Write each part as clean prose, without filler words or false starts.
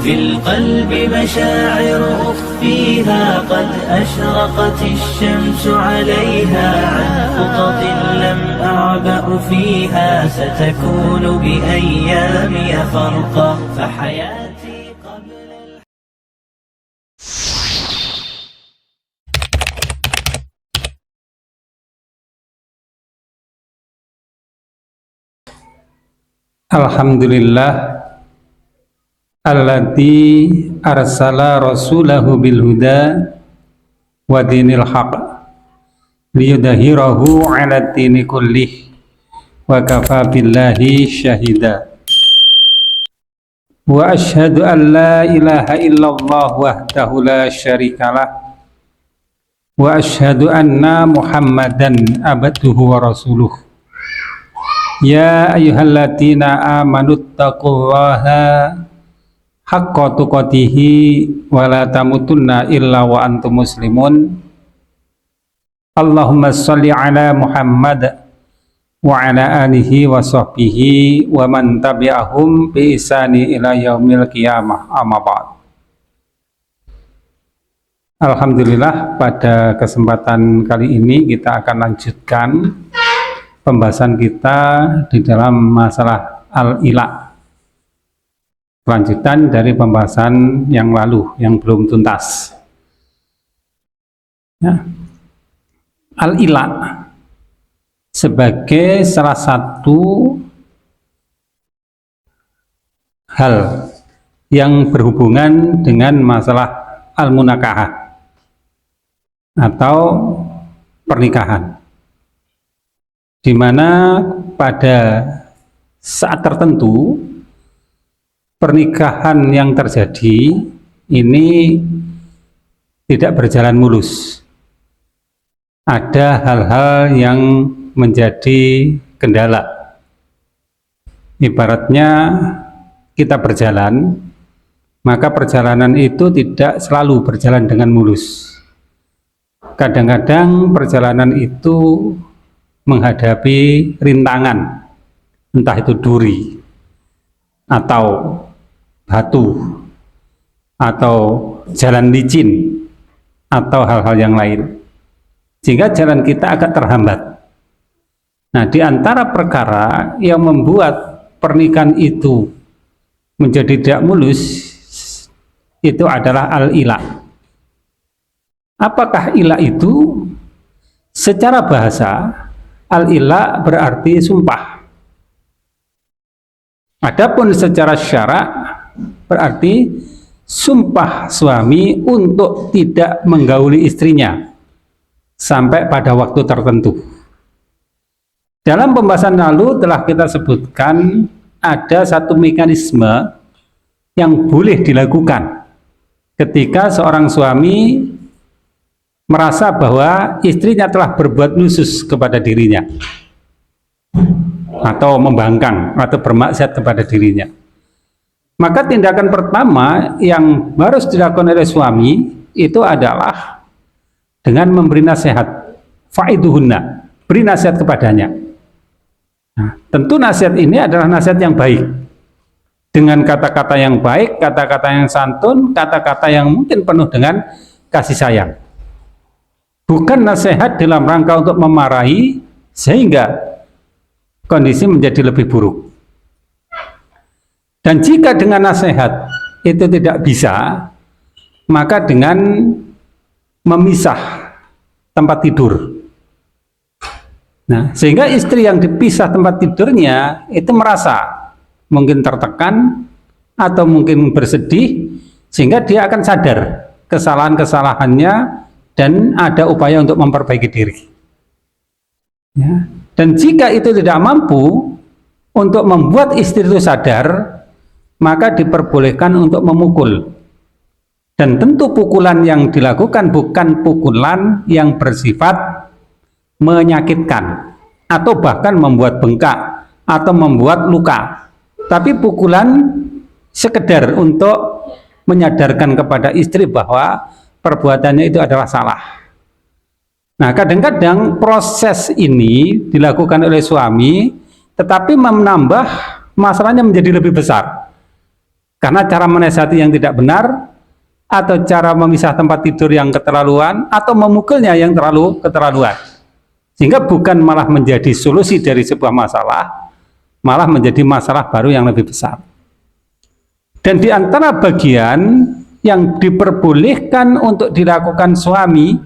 في القلب مشاعر أخفيها قد أشرقت الشمس عليها عن خطط لم أعبأ فيها ستكون بأيامي فرقا فحياتي قبل Alhamdulillah alladzi arsala rasulahu bil huda wa dinil haq liyudhhirahu 'ala dini kullih wa kafa billahi syahida wa asyhadu an la ilaha illallah wahdahu la syarikalah wa asyhadu anna muhammadan abduhu wa rasuluh. Ya ayyuhalladzina amanuttaqullaha haqqa tuqatihi wa la tamutunna illa wa antum muslimun. Allahumma shalli ala Muhammad wa ala alihi wa sahbihi wa man tabi'ahum bi ihsani ila yaumil qiyamah, amma ba'd. Alhamdulillah, pada kesempatan kali ini kita akan lanjutkan pembahasan kita di dalam masalah al-ila, kelanjutan dari pembahasan yang lalu yang belum tuntas ya. Al-ila sebagai salah satu hal yang berhubungan dengan masalah al-munakahah atau pernikahan, di mana pada saat tertentu pernikahan yang terjadi ini tidak berjalan mulus. Ada hal-hal yang menjadi kendala. Ibaratnya kita berjalan, maka perjalanan itu tidak selalu berjalan dengan mulus. Kadang-kadang perjalanan itu menghadapi rintangan, entah itu duri atau batu atau jalan licin atau hal-hal yang lain, sehingga jalan kita agak terhambat. Nah, di antara perkara yang membuat pernikahan itu menjadi tidak mulus itu adalah al-ila. Apakah ila itu? Secara bahasa, al-ila berarti sumpah. Adapun secara syarak berarti sumpah suami untuk tidak menggauli istrinya sampai pada waktu tertentu. Dalam pembahasan lalu telah kita sebutkan ada satu mekanisme yang boleh dilakukan ketika seorang suami merasa bahwa istrinya telah berbuat nusus kepada dirinya atau membangkang atau bermaksiat kepada dirinya. Maka tindakan pertama yang harus dilakukan oleh suami itu adalah dengan memberi nasihat, fa'iduhunna, beri nasihat kepadanya. Nah, tentu nasihat ini adalah nasihat yang baik, dengan kata-kata yang baik, kata-kata yang santun, kata-kata yang mungkin penuh dengan kasih sayang. Bukan nasihat dalam rangka untuk memarahi sehingga kondisi menjadi lebih buruk. Dan jika dengan nasihat itu tidak bisa, maka dengan memisah tempat tidur. Nah, sehingga istri yang dipisah tempat tidurnya itu merasa mungkin tertekan atau mungkin bersedih, sehingga dia akan sadar kesalahan-kesalahannya dan ada upaya untuk memperbaiki diri. Ya. Dan jika itu tidak mampu untuk membuat istri itu sadar, maka diperbolehkan untuk memukul. Dan tentu pukulan yang dilakukan bukan pukulan yang bersifat menyakitkan atau bahkan membuat bengkak atau membuat luka, tapi pukulan sekedar untuk menyadarkan kepada istri bahwa perbuatannya itu adalah salah. Nah, kadang-kadang proses ini dilakukan oleh suami, tetapi menambah masalahnya menjadi lebih besar. karena cara menasihati yang tidak benar, atau cara memisah tempat tidur yang keterlaluan, atau memukulnya yang terlalu keterlaluan. Sehingga bukan malah menjadi solusi dari sebuah masalah, malah menjadi masalah baru yang lebih besar. Dan di antara bagian yang diperbolehkan untuk dilakukan suami,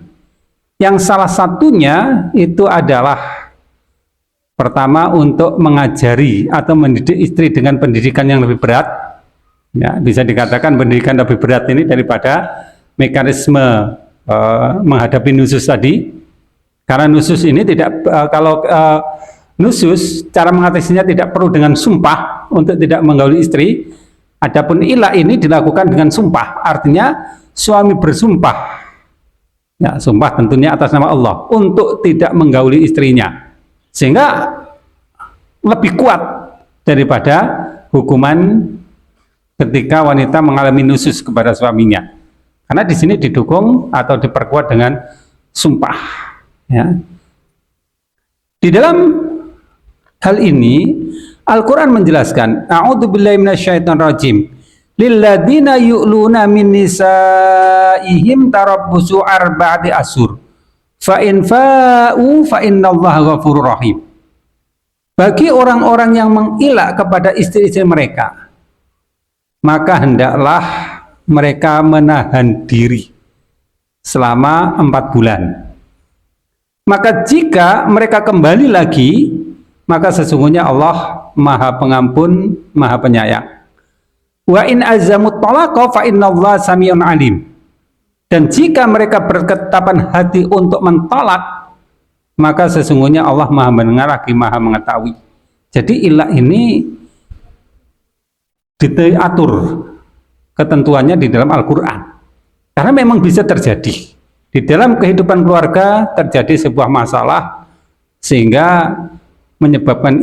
yang salah satunya itu adalah pertama untuk mengajari atau mendidik istri dengan pendidikan yang lebih berat. Ya, bisa dikatakan pendidikan lebih berat ini daripada mekanisme menghadapi nusus tadi. Karena nusus ini tidak, nusus cara mengatasinya tidak perlu dengan sumpah untuk tidak menggauli istri. Adapun ilah ini dilakukan dengan sumpah, artinya suami bersumpah, ya, sumpah tentunya atas nama Allah untuk tidak menggauli istrinya, sehingga lebih kuat daripada hukuman ketika wanita mengalami nusus kepada suaminya. Karena di sini didukung atau diperkuat dengan sumpah. Ya. Di dalam hal ini Al-Quran menjelaskan, A'udzubillahi minasyaitonirrajim, lilladzina yu'luna min nisaihim tarabbusu arba'ati ashur fa in fa'u fa innallaha ghafurur rahim. Bagi orang-orang yang mengelak kepada istri-istri mereka, maka hendaklah mereka menahan diri selama 4 bulan. Maka jika mereka kembali lagi, maka sesungguhnya Allah Maha Pengampun, Maha Penyayang. Wa in azamut talaqa fa innallaha samiun alim. Dan jika mereka berketetapan hati untuk mentolak, maka sesungguhnya Allah Maha mendengar lagi Maha mengetahui. Jadi ilah ini diatur ketentuannya di dalam Al-Quran. Karena memang bisa terjadi. Di dalam kehidupan keluarga terjadi sebuah masalah sehingga menyebabkan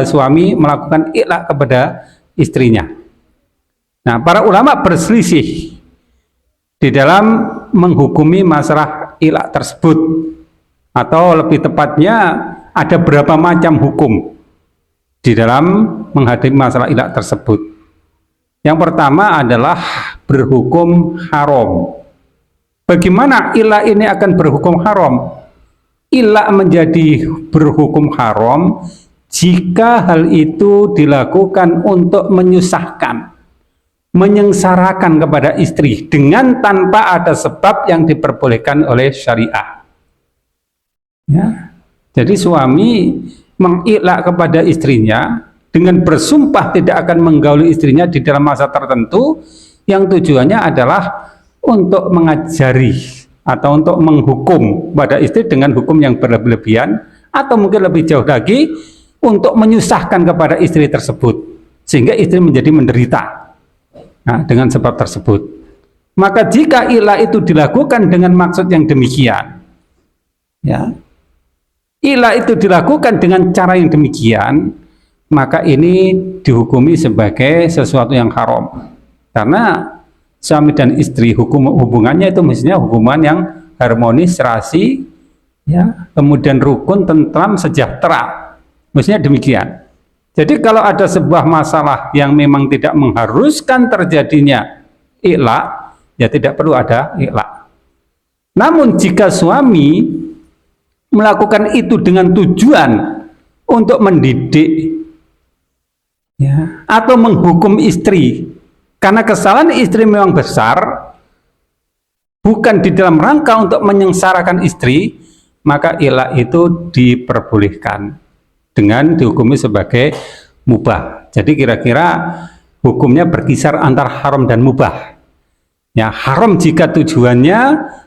suami melakukan ilah kepada istrinya. Nah, para ulama berselisih di dalam menghukumi masalah ilah tersebut, atau lebih tepatnya ada berapa macam hukum di dalam menghadapi masalah ilah tersebut. Yang pertama adalah berhukum haram. Bagaimana ilah ini akan berhukum haram? Ilah menjadi berhukum haram jika hal itu dilakukan untuk menyusahkan, menyengsarakan kepada istri dengan tanpa ada sebab yang diperbolehkan oleh syariah. Ya. Jadi suami mengilah kepada istrinya dengan bersumpah tidak akan menggauli istrinya di dalam masa tertentu, yang tujuannya adalah untuk mengajari atau untuk menghukum pada istri dengan hukum yang berlebihan, atau mungkin lebih jauh lagi untuk menyusahkan kepada istri tersebut sehingga istri menjadi menderita. Nah, dengan sebab tersebut, maka jika ilah itu dilakukan dengan maksud yang demikian, ya, ilah itu dilakukan dengan cara yang demikian, maka ini dihukumi sebagai sesuatu yang haram. Karena suami dan istri hubungannya itu mestinya hubungan yang harmonis, serasi, ya, kemudian rukun, tentram, sejahtera. Mestinya demikian. Jadi kalau ada sebuah masalah yang memang tidak mengharuskan terjadinya ilah, ya tidak perlu ada ilah. Namun jika suami melakukan itu dengan tujuan untuk mendidik, ya, atau menghukum istri, karena kesalahan istri memang besar, bukan di dalam rangka untuk menyengsarakan istri, maka ilah itu diperbolehkan dengan dihukumi sebagai mubah. Jadi kira-kira hukumnya berkisar antara haram dan mubah. Ya, haram jika tujuannya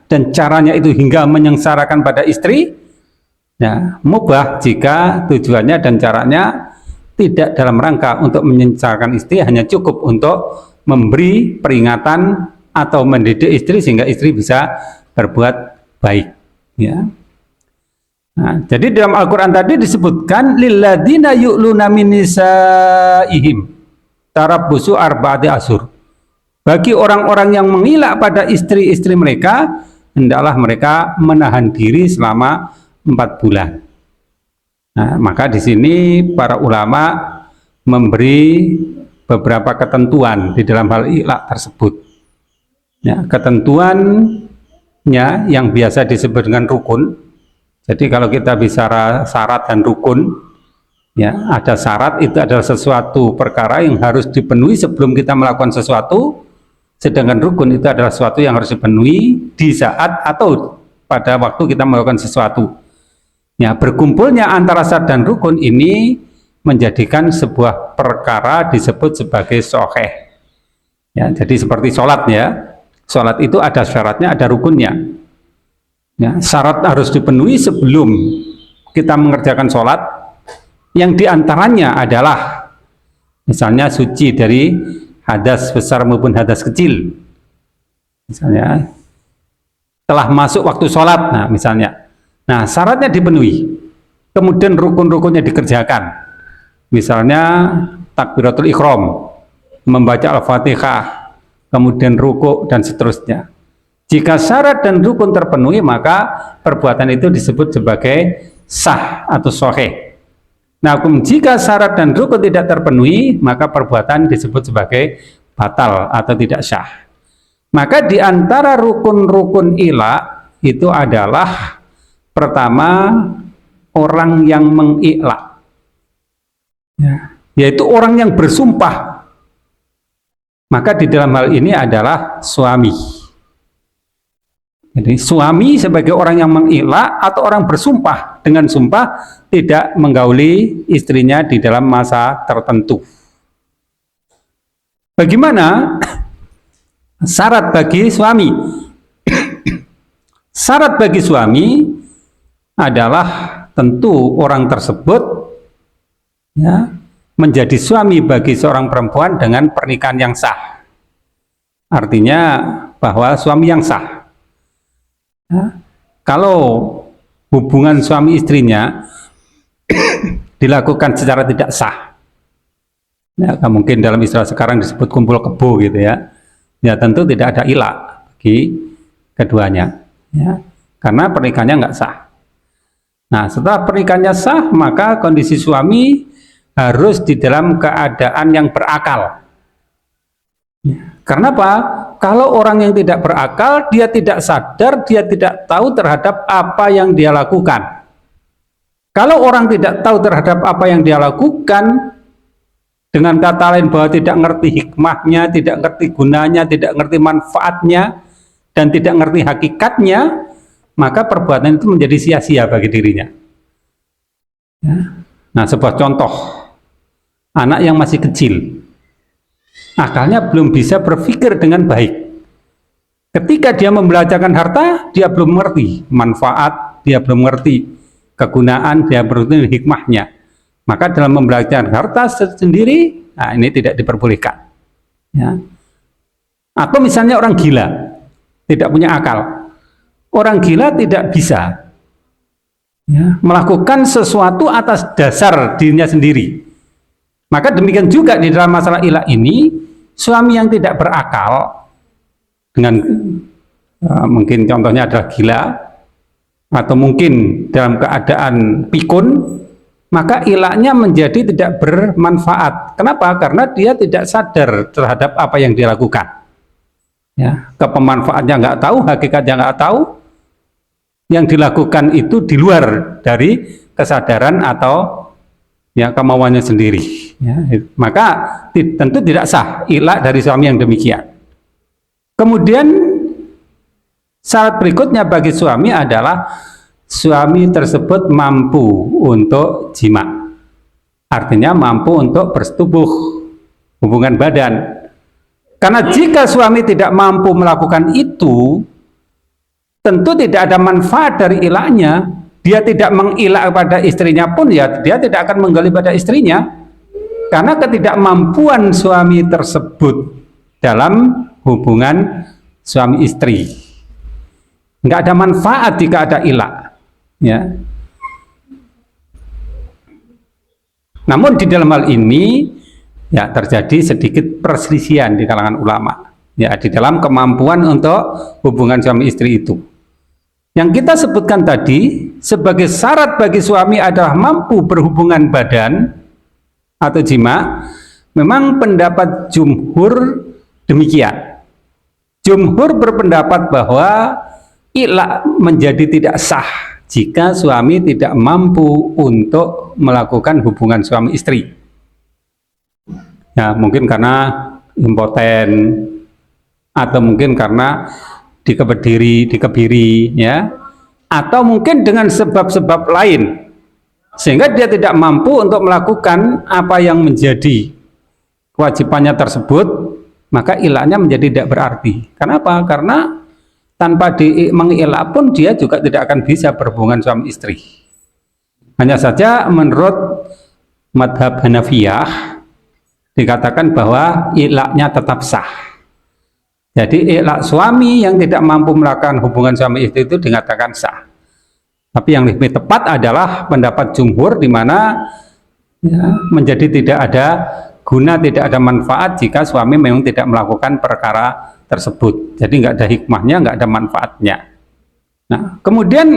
dan caranya itu hingga menyengsarakan pada istri. Ya, mubah jika tujuannya dan caranya tidak dalam rangka untuk menyengsarakan istri, hanya cukup untuk memberi peringatan atau mendidik istri sehingga istri bisa berbuat baik. Ya. Nah, jadi dalam Al-Quran tadi disebutkan lilladzina yu'luna min nisaihim tarabbusu arba'ati ashur. Bagi orang-orang yang mengilah pada istri-istri mereka, hendaklah mereka menahan diri selama 4 bulan. Nah, maka di sini para ulama memberi beberapa ketentuan di dalam hal ilah tersebut. Ya, ketentuannya yang biasa disebut dengan rukun. Jadi kalau kita bicara syarat dan rukun, ya, ada syarat itu adalah sesuatu perkara yang harus dipenuhi sebelum kita melakukan sesuatu, sedangkan rukun itu adalah sesuatu yang harus dipenuhi di saat atau pada waktu kita melakukan sesuatu. Ya, berkumpulnya antara syarat dan rukun ini menjadikan sebuah perkara disebut sebagai sahih. Ya, jadi seperti sholat, ya, sholat itu ada syaratnya, ada rukunnya. Ya, syarat harus dipenuhi sebelum kita mengerjakan sholat, yang diantaranya adalah misalnya suci dari hadas besar maupun hadas kecil. Misalnya telah masuk waktu sholat, nah misalnya, nah syaratnya dipenuhi, kemudian rukun-rukunnya dikerjakan. Misalnya takbiratul ikhram, membaca al-fatihah, kemudian rukuk dan seterusnya. Jika syarat dan rukun terpenuhi, maka perbuatan itu disebut sebagai sah atau sahih. Nah, jika syarat dan rukun tidak terpenuhi, maka perbuatan disebut sebagai batal atau tidak sah. Maka di antara rukun-rukun ilah itu adalah pertama, orang yang mengilah, ya, yaitu orang yang bersumpah. Maka di dalam hal ini adalah suami. Jadi suami sebagai orang yang mengilah atau orang bersumpah dengan sumpah tidak menggauli istrinya di dalam masa tertentu. Bagaimana syarat bagi suami? Syarat bagi suami adalah tentu orang tersebut, ya, menjadi suami bagi seorang perempuan dengan pernikahan yang sah. Artinya bahwa suami yang sah. Ya, kalau hubungan suami istrinya dilakukan secara tidak sah, ya, mungkin dalam istilah sekarang disebut kumpul kebo gitu, ya, ya tentu tidak ada ilah bagi keduanya, ya, karena pernikahannya nggak sah. Nah, setelah pernikahannya sah, maka kondisi suami harus di dalam keadaan yang berakal. Ya, karena apa? Kalau orang yang tidak berakal, dia tidak sadar, dia tidak tahu terhadap apa yang dia lakukan. Kalau orang tidak tahu terhadap apa yang dia lakukan, dengan kata lain bahwa tidak ngerti hikmahnya, tidak ngerti gunanya, tidak ngerti manfaatnya, dan tidak ngerti hakikatnya, maka perbuatan itu menjadi sia-sia bagi dirinya. Ya. Nah, sebuah contoh, anak yang masih kecil, akalnya belum bisa berpikir dengan baik. Ketika dia membelanjakan harta, dia belum mengerti manfaat, dia belum mengerti kegunaan, dia belum mengerti hikmahnya. Maka dalam membelanjakan harta sendiri, nah ini tidak diperbolehkan. Ya. Atau misalnya orang gila, tidak punya akal. Orang gila tidak bisa, ya, melakukan sesuatu atas dasar dirinya sendiri. Maka demikian juga di dalam masalah ilah ini, suami yang tidak berakal, dengan mungkin contohnya adalah gila, atau mungkin dalam keadaan pikun, maka ilahnya menjadi tidak bermanfaat. Kenapa? Karena dia tidak sadar terhadap apa yang dia lakukan. Ya, kepemanfaatnya nggak tahu, hakikatnya nggak tahu, yang dilakukan itu di luar dari kesadaran atau, ya, kemauannya sendiri. Ya, maka tentu tidak sah ilah dari suami yang demikian. Kemudian syarat berikutnya bagi suami adalah suami tersebut mampu untuk jima, artinya mampu untuk bersetubuh hubungan badan. Karena jika suami tidak mampu melakukan itu, tentu tidak ada manfaat dari ilahnya. Dia tidak mengilah pada istrinya pun, ya dia tidak akan menggali pada istrinya, karena ketidakmampuan suami tersebut dalam hubungan suami istri. Nggak ada manfaat jika ada ilah, ya. Namun di dalam hal ini, ya, terjadi sedikit perselisihan di kalangan ulama, ya, di dalam kemampuan untuk hubungan suami istri itu. Yang kita sebutkan tadi sebagai syarat bagi suami adalah mampu berhubungan badan atau jima, Memang pendapat jumhur demikian. Jumhur berpendapat bahwa ilak menjadi tidak sah jika suami tidak mampu untuk melakukan hubungan suami istri. Ya, mungkin karena impoten, atau mungkin karena dikebiri, ya, atau mungkin dengan sebab-sebab lain, sehingga dia tidak mampu untuk melakukan apa yang menjadi kewajibannya tersebut, maka ilaknya menjadi tidak berarti. Kenapa? Karena tanpa mengilak pun dia juga tidak akan bisa berhubungan suami istri. Hanya saja menurut madhab Hanafiyah dikatakan bahwa ilaknya tetap sah. Jadi ilak suami yang tidak mampu melakukan hubungan suami istri itu dikatakan sah. Tapi yang lebih tepat adalah pendapat jumhur, di mana ya, menjadi tidak ada guna, tidak ada manfaat jika suami memang tidak melakukan perkara tersebut. Jadi nggak ada hikmahnya, nggak ada manfaatnya. Nah, kemudian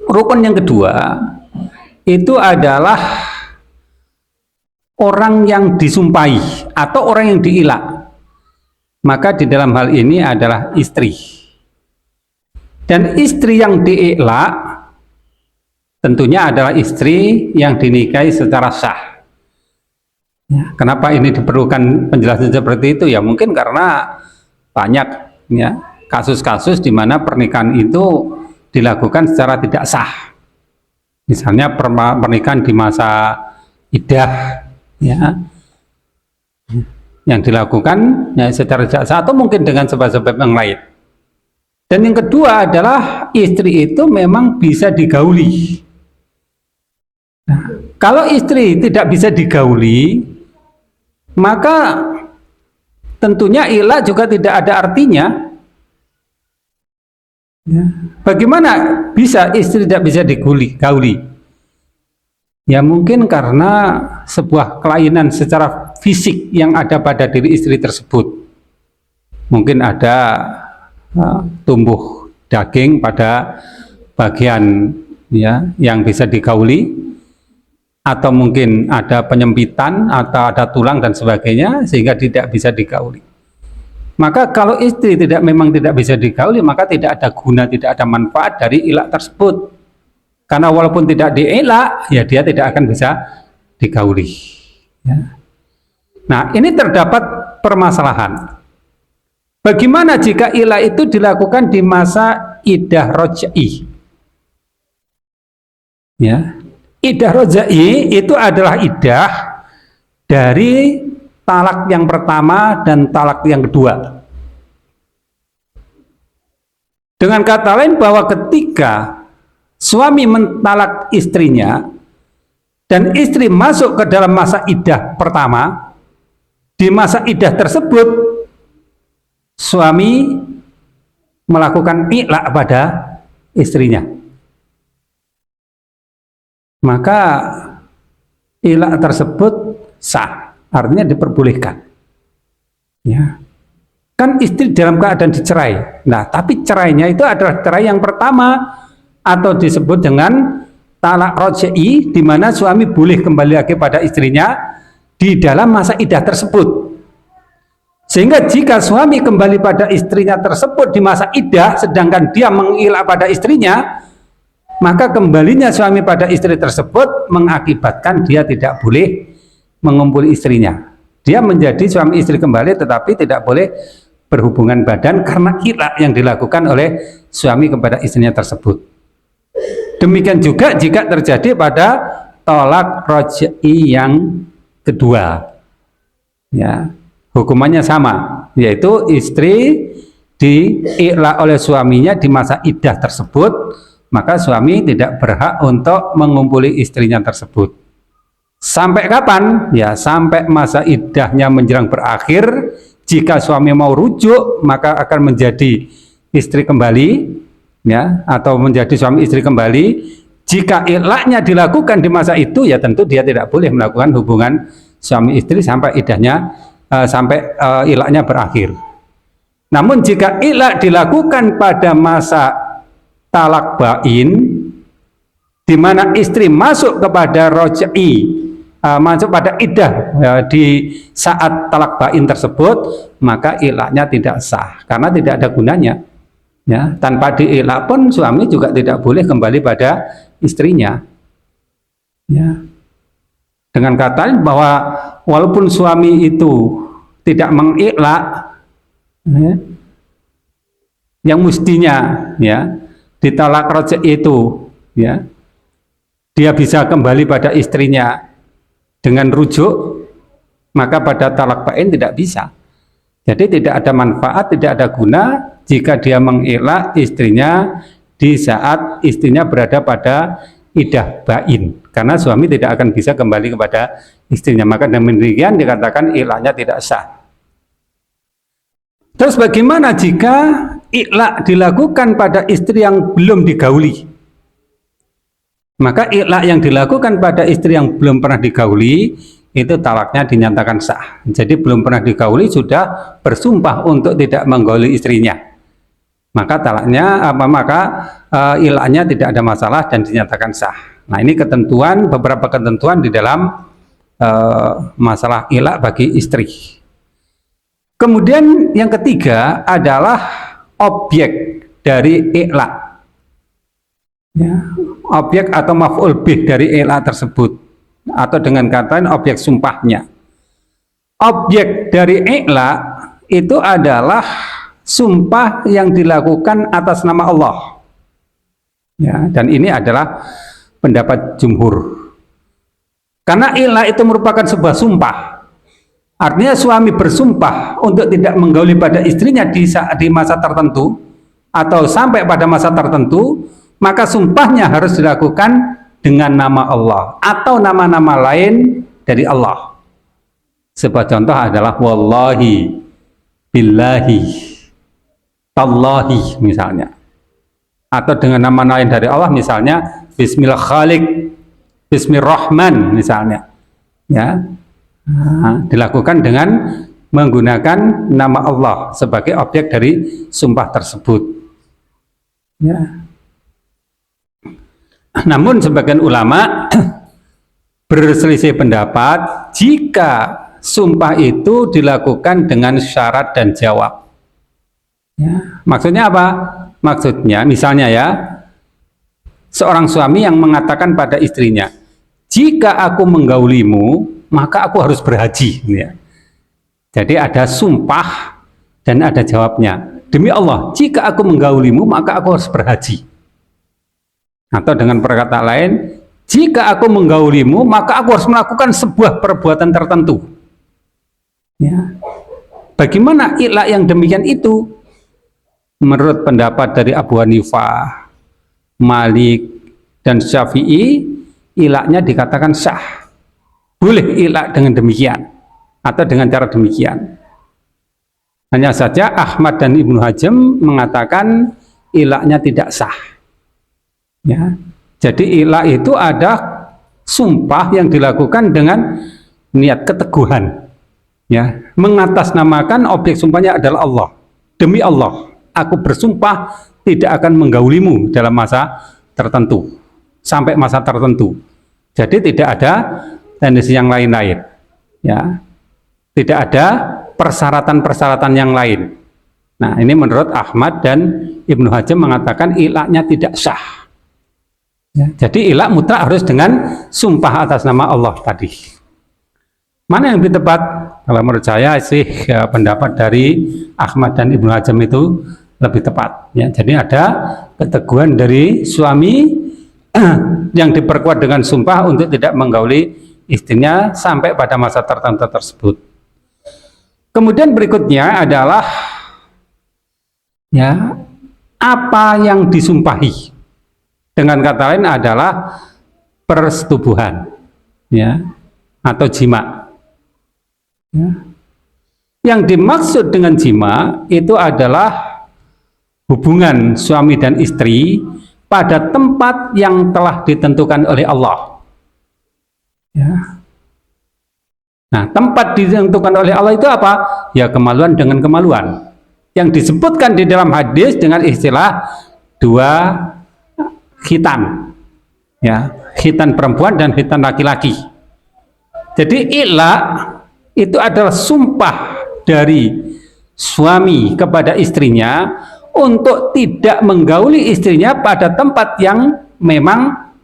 rukun yang kedua itu adalah orang yang disumpahi atau orang yang diilak. Maka di dalam hal ini adalah istri. Dan istri yang diilak tentunya adalah istri yang dinikahi secara sah. Ya, kenapa ini diperlukan penjelasan seperti itu? Ya mungkin karena banyak ya kasus-kasus di mana pernikahan itu dilakukan secara tidak sah. Misalnya pernikahan di masa iddah, ya, yang dilakukan ya secara tidak sah, atau mungkin dengan sebab-sebab yang lain. Dan yang kedua adalah istri itu memang bisa digauli. Nah, kalau istri tidak bisa digauli, maka tentunya ilak juga tidak ada artinya. Ya. Bagaimana bisa istri tidak bisa digauli? Ya mungkin karena sebuah kelainan secara fisik yang ada pada diri istri tersebut. Mungkin ada tumbuh daging pada bagian ya yang bisa digauli, atau mungkin ada penyempitan atau ada tulang dan sebagainya sehingga tidak bisa digauli. Maka kalau istri memang tidak bisa digauli, maka tidak ada guna, tidak ada manfaat dari ilak tersebut. Karena walaupun tidak diilak, ya dia tidak akan bisa digauli. Ya. Nah, ini terdapat permasalahan. Bagaimana jika ilak itu dilakukan di masa iddah roj'i? Ya. Iddah roj'i itu adalah iddah dari talak yang pertama dan talak yang kedua. Dengan kata lain bahwa ketika suami mentalak istrinya dan istri masuk ke dalam masa iddah pertama, di masa iddah tersebut suami melakukan ilak pada istrinya, maka ilak tersebut sah, artinya diperbolehkan. Ya, kan istri dalam keadaan dicerai. Nah, tapi cerainya itu adalah cerai yang pertama, atau disebut dengan talak roj'i, di mana suami boleh kembali lagi pada istrinya di dalam masa iddah tersebut. Sehingga jika suami kembali pada istrinya tersebut di masa iddah, sedangkan dia mengilak pada istrinya, maka kembalinya suami pada istri tersebut mengakibatkan dia tidak boleh mengumpuli istrinya. Dia menjadi suami istri kembali, tetapi tidak boleh berhubungan badan karena ilak yang dilakukan oleh suami kepada istrinya tersebut. Demikian juga jika terjadi pada tolak roj'i yang kedua, ya, hukumannya sama, yaitu istri diilak oleh suaminya di masa iddah tersebut, maka suami tidak berhak untuk mengumpuli istrinya tersebut. Sampai kapan? Ya, sampai masa iddahnya menjelang berakhir. Jika suami mau rujuk, maka akan menjadi istri kembali, ya, atau menjadi suami istri kembali. Jika ilaknya dilakukan di masa itu, ya tentu dia tidak boleh melakukan hubungan suami istri sampai iddahnya ilaknya berakhir. Namun jika ilak dilakukan pada masa talak bain, di mana istri masuk kepada roj'i masuk pada iddah di saat talak bain tersebut, maka ilaknya tidak sah karena tidak ada gunanya. Ya, tanpa diilak pun suami juga tidak boleh kembali pada istrinya. Ya. Dengan kata lain bahwa walaupun suami itu tidak mengilak, ya, yang mestinya ya ditalak rojak itu, ya, dia bisa kembali pada istrinya dengan rujuk, maka pada talak bain tidak bisa. Jadi tidak ada manfaat, tidak ada guna jika dia mengelak istrinya di saat istrinya berada pada iddah bain, karena suami tidak akan bisa kembali kepada istrinya. Maka demikian dikatakan ilaknya tidak sah. Terus bagaimana jika ilak dilakukan pada istri yang belum digauli? Maka ilak yang dilakukan pada istri yang belum pernah digauli itu talaknya dinyatakan sah. Jadi belum pernah digauli sudah bersumpah untuk tidak menggauli istrinya, maka talaknya ilaknya tidak ada masalah dan dinyatakan sah. Nah, ini ketentuan, beberapa ketentuan di dalam masalah ilak bagi istri. Kemudian yang ketiga adalah objek dari ilak, ya, objek atau maf'ul bih dari ilak tersebut, atau dengan kata lain objek sumpahnya. Objek dari ilak itu adalah sumpah yang dilakukan atas nama Allah, ya, dan ini adalah pendapat jumhur, karena ilak itu merupakan sebuah sumpah. Artinya suami bersumpah untuk tidak menggauli pada istrinya di masa tertentu atau sampai pada masa tertentu, maka sumpahnya harus dilakukan dengan nama Allah atau nama-nama lain dari Allah. Sebuah contoh adalah wallahi, billahi, tallahi misalnya, atau dengan nama lain dari Allah, misalnya bismillah khaliq, bismillahirrahman misalnya, ya. Nah, dilakukan dengan menggunakan nama Allah sebagai objek dari sumpah tersebut, ya. Namun sebagian ulama berselisih pendapat jika sumpah itu dilakukan dengan syarat dan jawab, ya. Maksudnya apa? Maksudnya misalnya ya, seorang suami yang mengatakan pada istrinya, jika aku menggaulimu maka aku harus berhaji, ya. Jadi ada sumpah dan ada jawabnya. Demi Allah, jika aku menggaulimu maka aku harus berhaji. Atau dengan perkataan lain, jika aku menggaulimu maka aku harus melakukan sebuah perbuatan tertentu, ya. Bagaimana ilak yang demikian itu? Menurut pendapat dari Abu Hanifah, Malik, dan Syafi'i, ilaknya dikatakan sah. Boleh ilak dengan demikian atau dengan cara demikian. Hanya saja Ahmad dan Ibnu Hazm mengatakan ilaknya tidak sah, ya. Jadi ilak itu ada sumpah yang dilakukan dengan niat keteguhan, ya, mengatasnamakan objek sumpahnya adalah Allah. Demi Allah, aku bersumpah tidak akan menggaulimu dalam masa tertentu sampai masa tertentu. Jadi tidak ada tendensi yang lain-lain, ya. Tidak ada persyaratan-persyaratan yang lain. Nah, ini menurut Ahmad dan Ibnu Hazm mengatakan ilaknya tidak sah, ya. Jadi ilak mutlak harus dengan sumpah atas nama Allah tadi. Mana yang lebih tepat? Kalau menurut saya sih ya, pendapat dari Ahmad dan Ibnu Hazm itu lebih tepat, ya. Jadi ada keteguhan dari suami yang diperkuat dengan sumpah untuk tidak menggauli istrinya sampai pada masa tertentu tersebut. Kemudian berikutnya adalah, ya, apa yang disumpahi. Dengan kata lain adalah persetubuhan, ya, atau jima, ya. Yang dimaksud dengan jima itu adalah hubungan suami dan istri pada tempat yang telah ditentukan oleh Allah, ya. Nah, tempat ditentukan oleh Allah itu apa? Ya, kemaluan dengan kemaluan yang disebutkan di dalam hadis dengan istilah dua khitan, ya, khitan perempuan dan khitan laki-laki. Jadi ilah itu adalah sumpah dari suami kepada istrinya untuk tidak menggauli istrinya pada tempat yang memang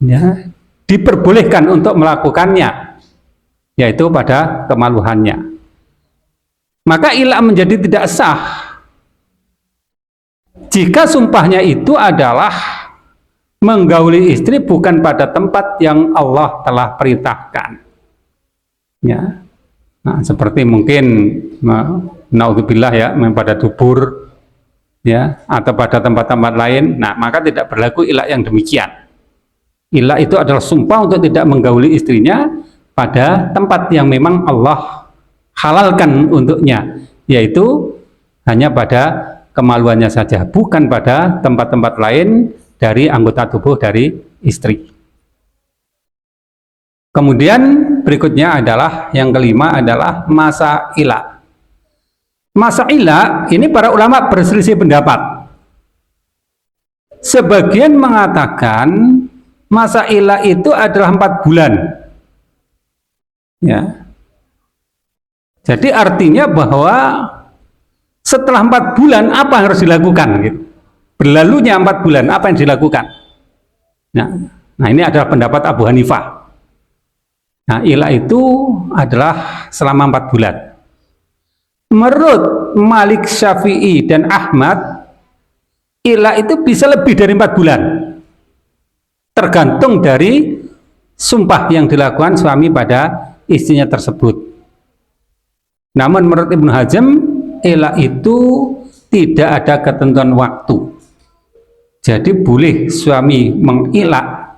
ya, diperbolehkan untuk melakukannya, yaitu pada kemaluhannya. Maka ilah menjadi tidak sah jika sumpahnya itu adalah menggauli istri bukan pada tempat yang Allah telah perintahkan. Ya. Nah, seperti mungkin naudzubillah ya, pada dubur ya, atau pada tempat-tempat lain. Nah, maka tidak berlaku ilah yang demikian. Ilah itu adalah sumpah untuk tidak menggauli istrinya pada tempat yang memang Allah halalkan untuknya, yaitu hanya pada kemaluannya saja, bukan pada tempat-tempat lain dari anggota tubuh dari istri. Kemudian berikutnya adalah yang kelima adalah masa ilah. Masa ilah ini para ulama berselisih pendapat. Sebagian mengatakan masa ilah itu adalah 4 bulan. Ya. Jadi artinya bahwa setelah 4 bulan apa yang harus dilakukan gitu. Berlalunya 4 bulan apa yang dilakukan. Nah ini adalah pendapat Abu Hanifah. Nah ilah itu adalah selama 4 bulan. Menurut Malik, Syafi'i dan Ahmad, ilah itu bisa lebih dari 4 bulan. Tergantung dari sumpah yang dilakukan suami pada istrinya tersebut. Namun menurut Ibnu Hazm, ilah itu tidak ada ketentuan waktu. Jadi boleh suami mengilah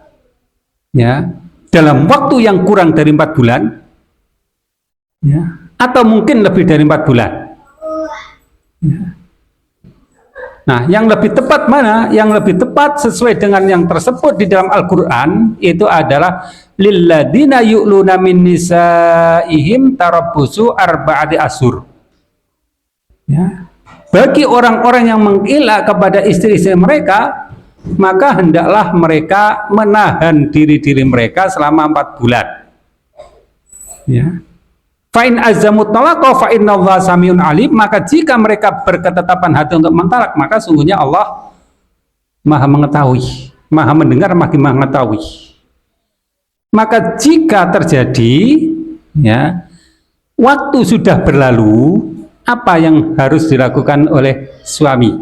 ya dalam waktu yang kurang dari 4 bulan ya, atau mungkin lebih dari 4 bulan ya. Nah yang lebih tepat mana? Yang lebih tepat sesuai dengan yang tersebut di dalam Al-Quran itu adalah lilladzina yu'luna min nisaihim tarabbusu arba'ati asyhur ya. Bagi orang-orang yang mengilah kepada istri-istri mereka, maka hendaklah mereka menahan diri-diri mereka selama 4 bulan. Ya. Fa in azamut talaqa fa innallaha samiun alim, maka jika mereka berketetapan hati untuk mentalak, maka sungguhnya Allah Maha mengetahui, Maha mendengar, Maha mengetahui. Maka jika terjadi ya, waktu sudah berlalu, apa yang harus dilakukan oleh suami?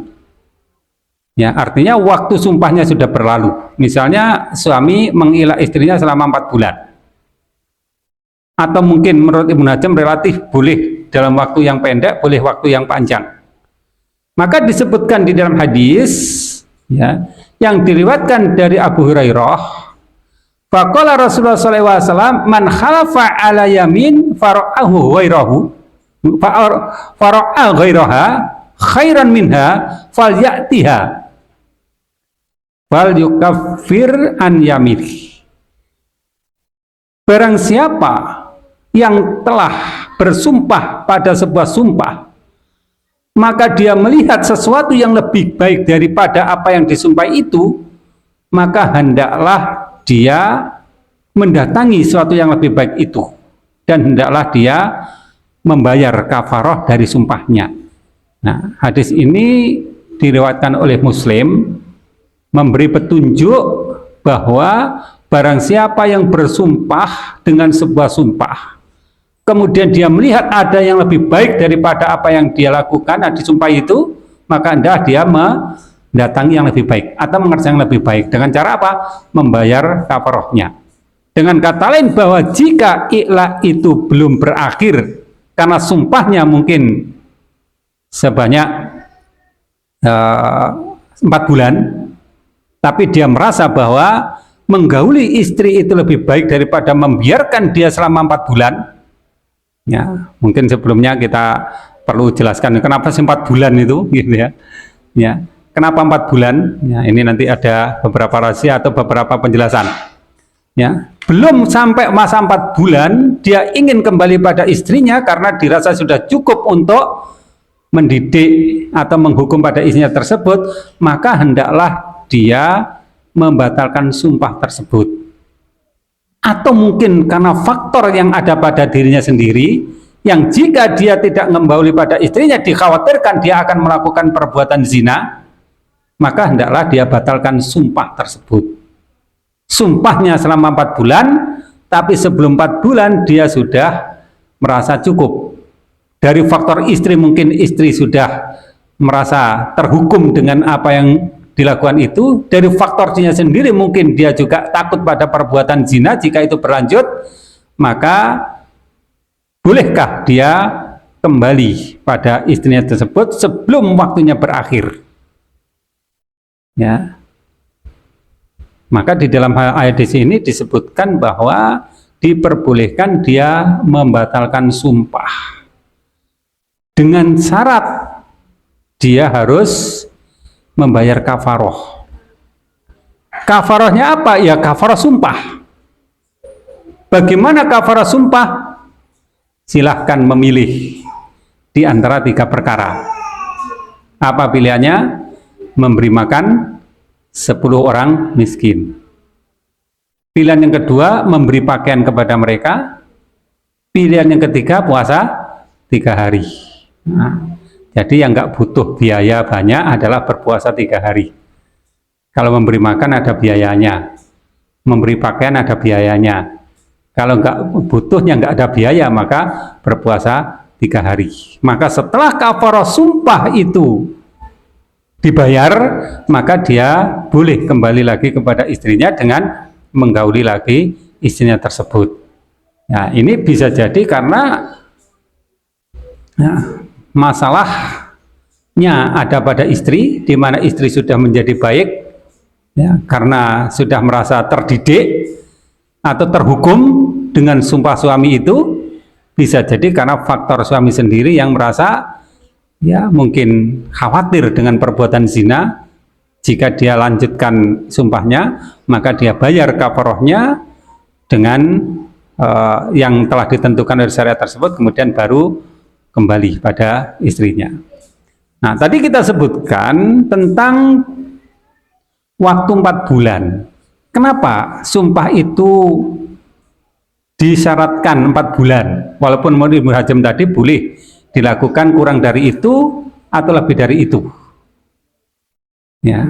Ya, artinya waktu sumpahnya sudah berlalu. Misalnya suami mengilah istrinya selama 4 bulan. Atau mungkin menurut Ibnu Hazm relatif boleh dalam waktu yang pendek, boleh waktu yang panjang. Maka disebutkan di dalam hadis ya, yang diriwayatkan dari Abu Hurairah, faqala Rasulullah sallallahu alaihi wasallam, man khalafa ala yamin fara'ahu ghairahu fara'a ghairaha khairan minha falyatiha fal yukaffir an yamir. Barang siapa yang telah bersumpah pada sebuah sumpah, maka dia melihat sesuatu yang lebih baik daripada apa yang disumpahi itu, maka hendaklah dia mendatangi sesuatu yang lebih baik itu, dan hendaklah dia membayar kafarah dari sumpahnya. Nah, hadis ini diriwayatkan oleh Muslim, memberi petunjuk bahwa barang siapa yang bersumpah dengan sebuah sumpah, kemudian dia melihat ada yang lebih baik daripada apa yang dia lakukan, disumpah itu, maka hendaklah dia mendatangi yang lebih baik atau mengerjakan yang lebih baik. Dengan cara apa? Membayar kafarahnya. Dengan kata lain, bahwa jika ikhlas itu belum berakhir karena sumpahnya mungkin sebanyak 4 bulan, tapi dia merasa bahwa menggauli istri itu lebih baik daripada membiarkan dia selama 4 bulan. Ya, mungkin sebelumnya kita perlu jelaskan kenapa sih 4 bulan itu, gitu ya. Ya, kenapa 4 bulan? Ya, ini nanti ada beberapa rahasia atau beberapa penjelasan. Ya, belum sampai masa 4 bulan dia ingin kembali pada istrinya karena dirasa sudah cukup untuk mendidik atau menghukum pada istrinya tersebut, maka hendaklah dia membatalkan sumpah tersebut. atau mungkin karena faktor yang ada pada dirinya sendiri, yang jika dia tidak membauli pada istrinya dikhawatirkan dia akan melakukan perbuatan zina, maka hendaklah dia batalkan sumpah tersebut. Sumpahnya selama 4 bulan, tapi sebelum 4 bulan dia sudah merasa cukup. Dari faktor istri, mungkin istri sudah merasa terhukum dengan apa yang dilakukan itu. Dari faktor dirinya sendiri mungkin dia juga takut pada perbuatan zina. Jika itu berlanjut, maka bolehkah dia kembali pada istrinya tersebut sebelum waktunya berakhir? Ya. Maka di dalam ayat di sini disebutkan bahwa diperbolehkan dia membatalkan sumpah dengan syarat dia harus membayar kafaroh. Kafarohnya apa? Ya kafaroh sumpah. Bagaimana kafaroh sumpah? Silahkan memilih di antara 3 perkara. Apa pilihannya? Memberi makan 10 orang miskin. Pilihan yang kedua, memberi pakaian kepada mereka. Pilihan yang ketiga, puasa 3 hari. Nah, jadi yang nggak butuh biaya banyak adalah berpuasa 3 hari. Kalau memberi makan ada biayanya, memberi pakaian ada biayanya. Kalau nggak butuhnya, nggak ada biaya, maka berpuasa 3 hari. Maka setelah kafarah sumpah itu dibayar, maka dia boleh kembali lagi kepada istrinya dengan menggauli lagi istrinya tersebut. Nah, ini bisa jadi karena masalahnya ada pada istri, di mana istri sudah menjadi baik, ya, karena sudah merasa terdidik atau terhukum dengan sumpah suami itu. Bisa jadi karena faktor suami sendiri yang merasa ya mungkin khawatir dengan perbuatan zina. Jika dia lanjutkan sumpahnya, maka dia bayar kafarohnya dengan yang telah ditentukan oleh syariat tersebut, kemudian baru kembali pada istrinya. Nah, tadi kita sebutkan tentang waktu 4 bulan. Kenapa sumpah itu disyaratkan 4 bulan? Walaupun menurut Ibnu Hazm tadi boleh dilakukan kurang dari itu atau lebih dari itu. Ya.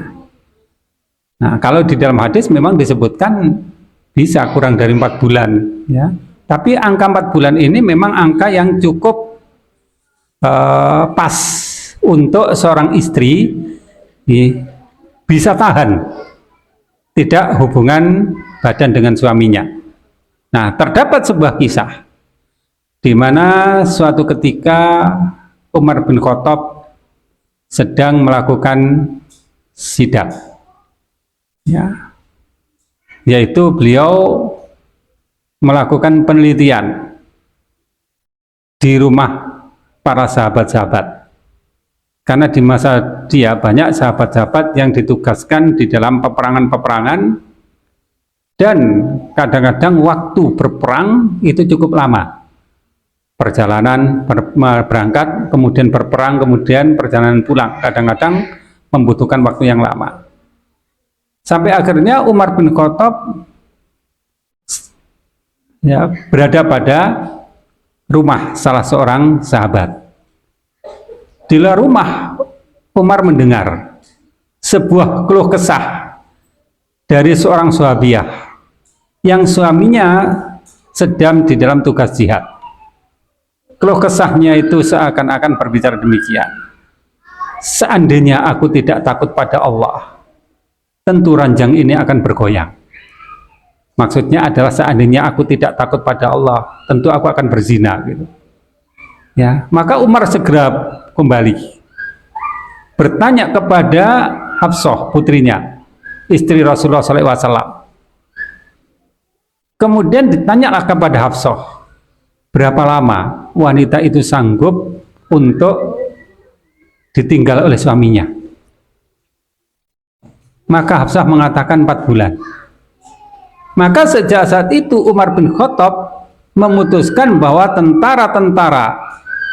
Nah, kalau di dalam hadis memang disebutkan bisa kurang dari 4 bulan, ya. Tapi angka 4 bulan ini memang angka yang cukup pas untuk seorang istri bisa tahan tidak hubungan badan dengan suaminya. Nah, terdapat sebuah kisah di mana suatu ketika Umar bin Khattab sedang melakukan sidak, ya, yaitu beliau melakukan penelitian di rumah para sahabat-sahabat, karena di masa dia banyak sahabat-sahabat yang ditugaskan di dalam peperangan-peperangan, dan kadang-kadang waktu berperang itu cukup lama. Perjalanan berangkat, kemudian berperang, kemudian perjalanan pulang, kadang-kadang membutuhkan waktu yang lama. Sampai akhirnya Umar bin Khattab ya, berada pada rumah salah seorang sahabat. Di luar rumah, Umar mendengar sebuah keluh kesah dari seorang sahabiah yang suaminya sedang di dalam tugas jihad. Keluh kesahnya itu seakan-akan berbicara demikian: seandainya aku tidak takut pada Allah, tentu ranjang ini akan bergoyang. Maksudnya adalah seandainya aku tidak takut pada Allah, tentu aku akan berzina, gitu. Ya, maka Umar segera kembali bertanya kepada Hafsah, putrinya, istri Rasulullah SAW. Kemudian ditanyalah kepada Hafsah, berapa lama wanita itu sanggup untuk ditinggal oleh suaminya. Maka Hafsah mengatakan 4 bulan. Maka sejak saat itu Umar bin Khattab memutuskan bahwa tentara-tentara,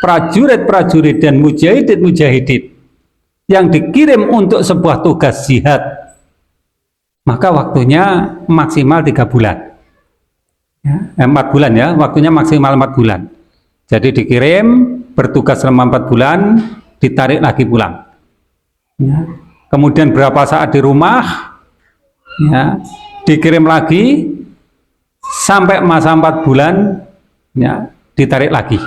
prajurit-prajurit dan mujahidin-mujahidin yang dikirim untuk sebuah tugas jihad, maka waktunya maksimal 3 bulan. Ya, 4 bulan ya, waktunya maksimal 4 bulan. Jadi dikirim, bertugas selama 4 bulan, ditarik lagi pulang. Ya. Kemudian berapa saat di rumah, ya, dikirim lagi, sampai masa 4 bulan, ya, ditarik lagi.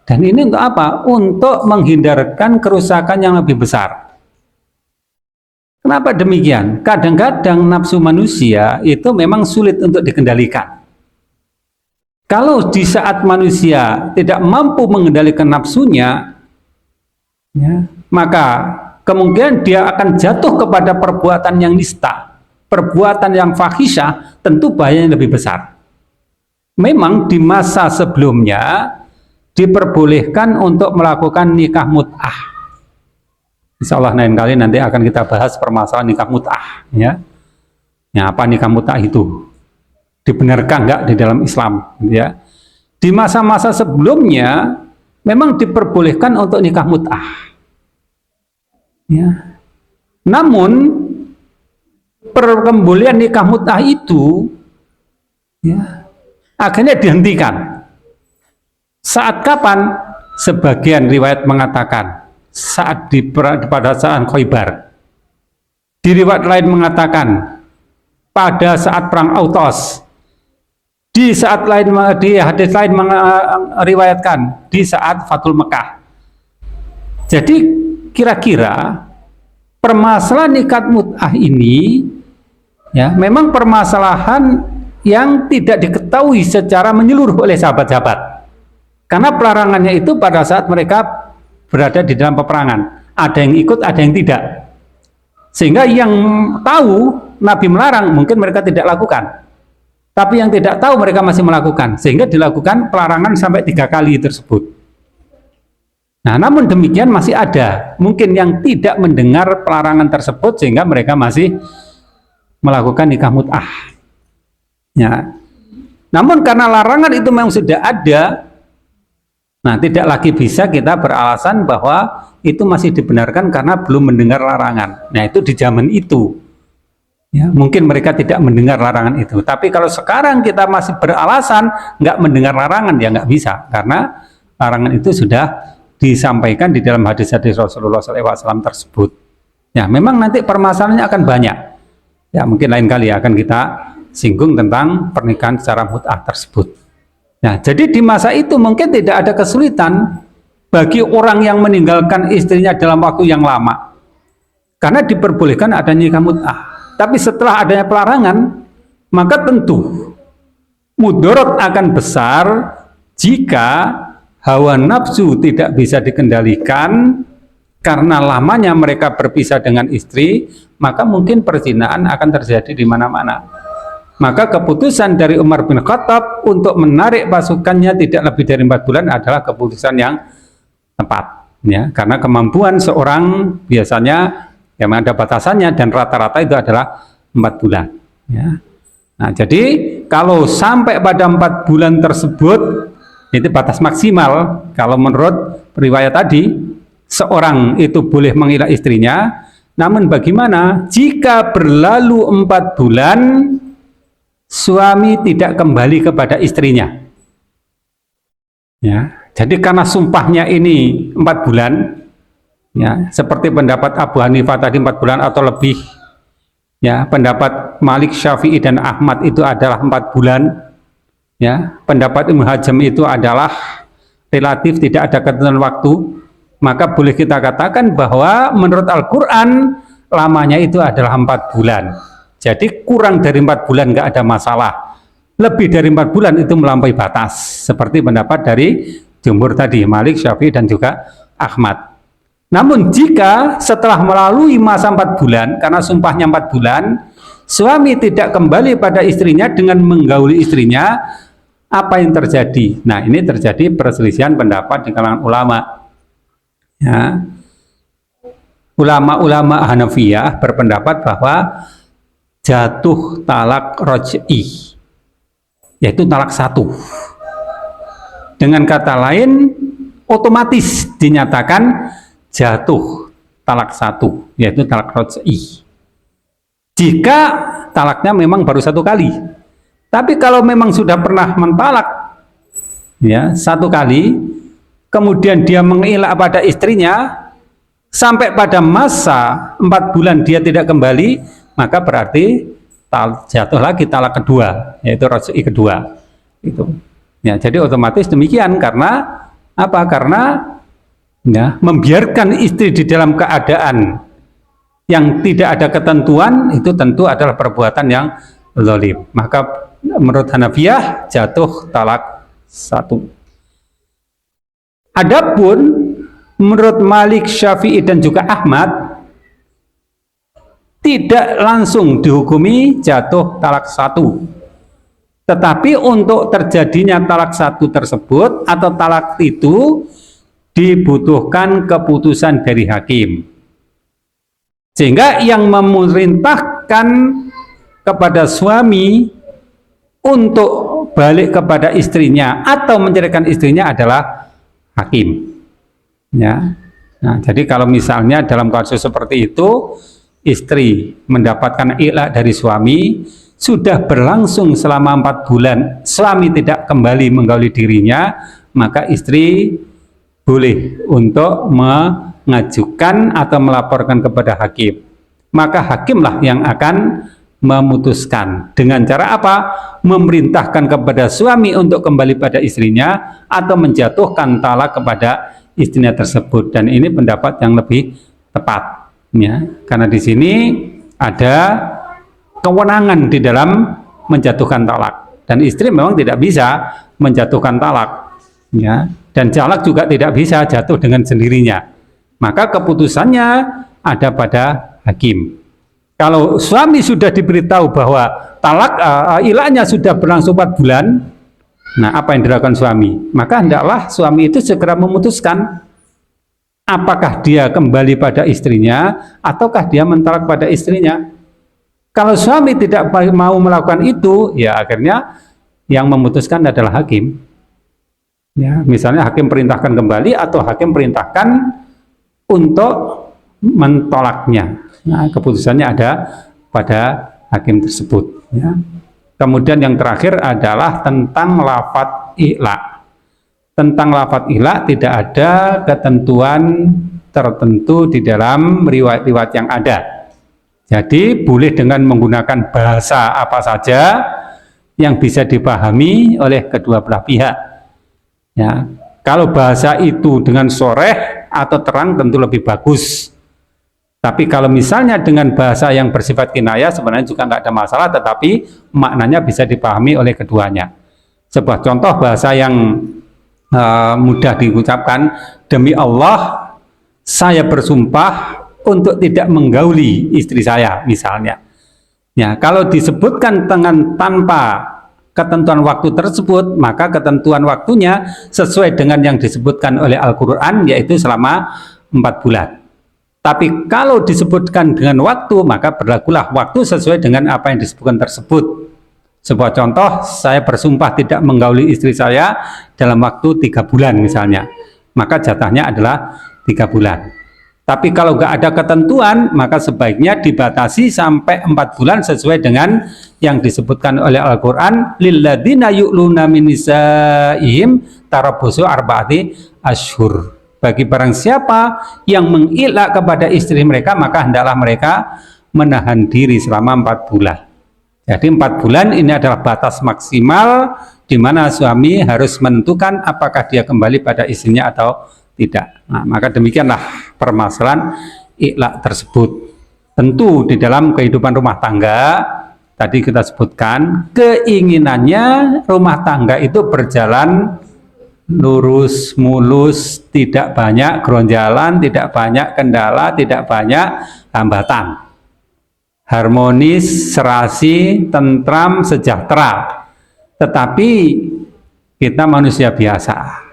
Dan ini untuk apa? Untuk menghindarkan kerusakan yang lebih besar. Kenapa demikian? Kadang-kadang nafsu manusia itu memang sulit untuk dikendalikan. Kalau di saat manusia tidak mampu mengendalikan nafsunya, ya, maka kemungkinan dia akan jatuh kepada perbuatan yang nista, perbuatan yang fahisyah, tentu bahayanya lebih besar. Memang di masa sebelumnya diperbolehkan untuk melakukan nikah mut'ah. Insya Allah lain kali nanti akan kita bahas permasalahan nikah mut'ah. Ya, apa nikah mut'ah itu? Dibenarkan nggak di dalam Islam? Ya, di masa-masa sebelumnya memang diperbolehkan untuk nikah mut'ah. Ya. Namun perkembulian nikah mut'ah itu, ya, akhirnya dihentikan. Saat kapan? Sebagian riwayat mengatakan saat pada saat Khaybar. Di riwayat lain mengatakan pada saat perang Autos. Di saat lain, di hadis lain meriwayatkan di saat Fathul Mekah. Jadi kira-kira permasalahan nikah mut'ah ini, ya, memang permasalahan yang tidak diketahui secara menyeluruh oleh sahabat-sahabat. Karena pelarangannya itu pada saat mereka berada di dalam peperangan. Ada yang ikut, ada yang tidak. Sehingga yang tahu Nabi melarang mungkin mereka tidak lakukan. Tapi yang tidak tahu mereka masih melakukan. Sehingga dilakukan pelarangan sampai 3 kali tersebut. Nah, namun demikian masih ada mungkin yang tidak mendengar pelarangan tersebut sehingga mereka masih melakukan nikah mut'ah. Ya. Namun karena larangan itu memang sudah ada, nah tidak lagi bisa kita beralasan bahwa itu masih dibenarkan karena belum mendengar larangan. Nah, itu di zaman itu. Ya, mungkin mereka tidak mendengar larangan itu. Tapi kalau sekarang kita masih beralasan nggak mendengar larangan, ya nggak bisa karena larangan itu sudah disampaikan di dalam hadis-hadis Rasulullah SAW tersebut. Ya, memang nanti permasalahannya akan banyak. Ya, mungkin lain kali akan kita singgung tentang pernikahan secara mut'ah tersebut. Nah, jadi di masa itu mungkin tidak ada kesulitan bagi orang yang meninggalkan istrinya dalam waktu yang lama, karena diperbolehkan adanya nikah mut'ah. Tapi setelah adanya pelarangan, maka tentu mudarat akan besar jika hawa nafsu tidak bisa dikendalikan karena lamanya mereka berpisah dengan istri, maka mungkin perzinahan akan terjadi di mana-mana. Maka keputusan dari Umar bin Khattab untuk menarik pasukannya tidak lebih dari 4 bulan adalah keputusan yang tepat, ya, karena kemampuan seorang biasanya yang ada batasannya dan rata-rata itu adalah 4 bulan. Ya. Nah, jadi kalau sampai pada 4 bulan tersebut itu batas maksimal. Kalau menurut riwayat tadi, seorang itu boleh mengilah istrinya. Namun bagaimana jika berlalu 4 bulan suami tidak kembali kepada istrinya? Ya, jadi karena sumpahnya ini 4 bulan. Ya, seperti pendapat Abu Hanifah tadi 4 bulan atau lebih. Ya, pendapat Malik, Syafi'i dan Ahmad itu adalah 4 bulan. Ya, pendapat Ibnu Hazm itu adalah relatif tidak ada ketentuan waktu. Maka boleh kita katakan bahwa menurut Al-Quran lamanya itu adalah 4 bulan. Jadi kurang dari 4 bulan nggak ada masalah. Lebih dari 4 bulan itu melampaui batas. Seperti pendapat dari jumhur tadi, Malik, Syafi'i dan juga Ahmad. Namun jika setelah melalui masa 4 bulan, karena sumpahnya 4 bulan, suami tidak kembali pada istrinya dengan menggauli istrinya, apa yang terjadi? Nah, ini terjadi perselisihan pendapat di kalangan ulama. Ya. Ulama-ulama Hanafiyah berpendapat bahwa jatuh talak roj'i, yaitu talak 1. Dengan kata lain, otomatis dinyatakan jatuh talak 1, yaitu talak roj'i. Jika talaknya memang baru 1 kali. Tapi kalau memang sudah pernah mentalak ya satu kali, kemudian dia mengilak pada istrinya sampai pada masa 4 bulan dia tidak kembali, maka berarti jatuh lagi talak kedua, yaitu raj'i kedua. Itu. Ya, jadi otomatis demikian karena apa? Karena ya, membiarkan istri di dalam keadaan yang tidak ada ketentuan itu tentu adalah perbuatan yang zalim. Maka menurut Hanafiyah jatuh talak 1. Adapun menurut Malik, Syafi'i dan juga Ahmad tidak langsung dihukumi jatuh talak 1. Tetapi untuk terjadinya talak 1 tersebut atau talak itu dibutuhkan keputusan dari hakim. Sehingga yang memerintahkan kepada suami untuk balik kepada istrinya atau menceraikan istrinya adalah hakim. Ya. Nah, jadi kalau misalnya dalam kasus seperti itu istri mendapatkan ilak dari suami, sudah berlangsung selama 4 bulan, suami tidak kembali menggauli dirinya, maka istri boleh untuk mengajukan atau melaporkan kepada hakim. Maka hakimlah yang akan memutuskan. Dengan cara apa? Memerintahkan kepada suami untuk kembali pada istrinya atau menjatuhkan talak kepada istrinya tersebut. Dan ini pendapat yang lebih tepat, ya. Karena di sini ada kewenangan di dalam menjatuhkan talak, dan istri memang tidak bisa menjatuhkan talak, ya. Dan talak juga tidak bisa jatuh dengan sendirinya. Maka keputusannya ada pada hakim. Kalau suami sudah diberitahu bahwa talak ilaknya sudah berlangsung 4 bulan, nah apa yang dilakukan suami? Maka hendaklah suami itu segera memutuskan apakah dia kembali pada istrinya ataukah dia mentalak pada istrinya. Kalau suami tidak mau melakukan itu, ya akhirnya yang memutuskan adalah hakim. Ya, misalnya hakim perintahkan kembali atau hakim perintahkan untuk mentolaknya. Nah, keputusannya ada pada hakim tersebut. Ya. Kemudian yang terakhir adalah tentang lafadz i'la. Tentang lafadz i'la tidak ada ketentuan tertentu di dalam riwayat-riwayat yang ada. Jadi boleh dengan menggunakan bahasa apa saja yang bisa dipahami oleh kedua belah pihak. Ya, kalau bahasa itu dengan shareh atau terang tentu lebih bagus. Tapi kalau misalnya dengan bahasa yang bersifat kinayah sebenarnya juga nggak ada masalah, tetapi maknanya bisa dipahami oleh keduanya. Sebuah contoh bahasa yang mudah diucapkan, demi Allah saya bersumpah untuk tidak menggauli istri saya misalnya. Ya, kalau disebutkan dengan tanpa ketentuan waktu tersebut, maka ketentuan waktunya sesuai dengan yang disebutkan oleh Al-Quran, yaitu selama 4 bulan. Tapi kalau disebutkan dengan waktu, maka berlakulah waktu sesuai dengan apa yang disebutkan tersebut. Sebuah contoh, saya bersumpah tidak menggauli istri saya dalam waktu 3 bulan misalnya, maka jatahnya adalah 3 bulan. Tapi kalau nggak ada ketentuan, maka sebaiknya dibatasi sampai 4 bulan sesuai dengan yang disebutkan oleh Al-Quran, lilladzina yu'luna min nisaihim tarabbusu arba'ati ashhur. Bagi barang siapa yang mengilak kepada istri mereka, maka hendaklah mereka menahan diri selama 4 bulan. Jadi 4 bulan ini adalah batas maksimal di mana suami harus menentukan apakah dia kembali pada istrinya atau tidak. Nah, maka demikianlah permasalahan iklak tersebut. Tentu di dalam kehidupan rumah tangga tadi kita sebutkan, keinginannya rumah tangga itu berjalan lurus, mulus, tidak banyak geronjalan, tidak banyak kendala, tidak banyak hambatan. Harmonis, serasi, tentram, sejahtera. Tetapi kita manusia biasa.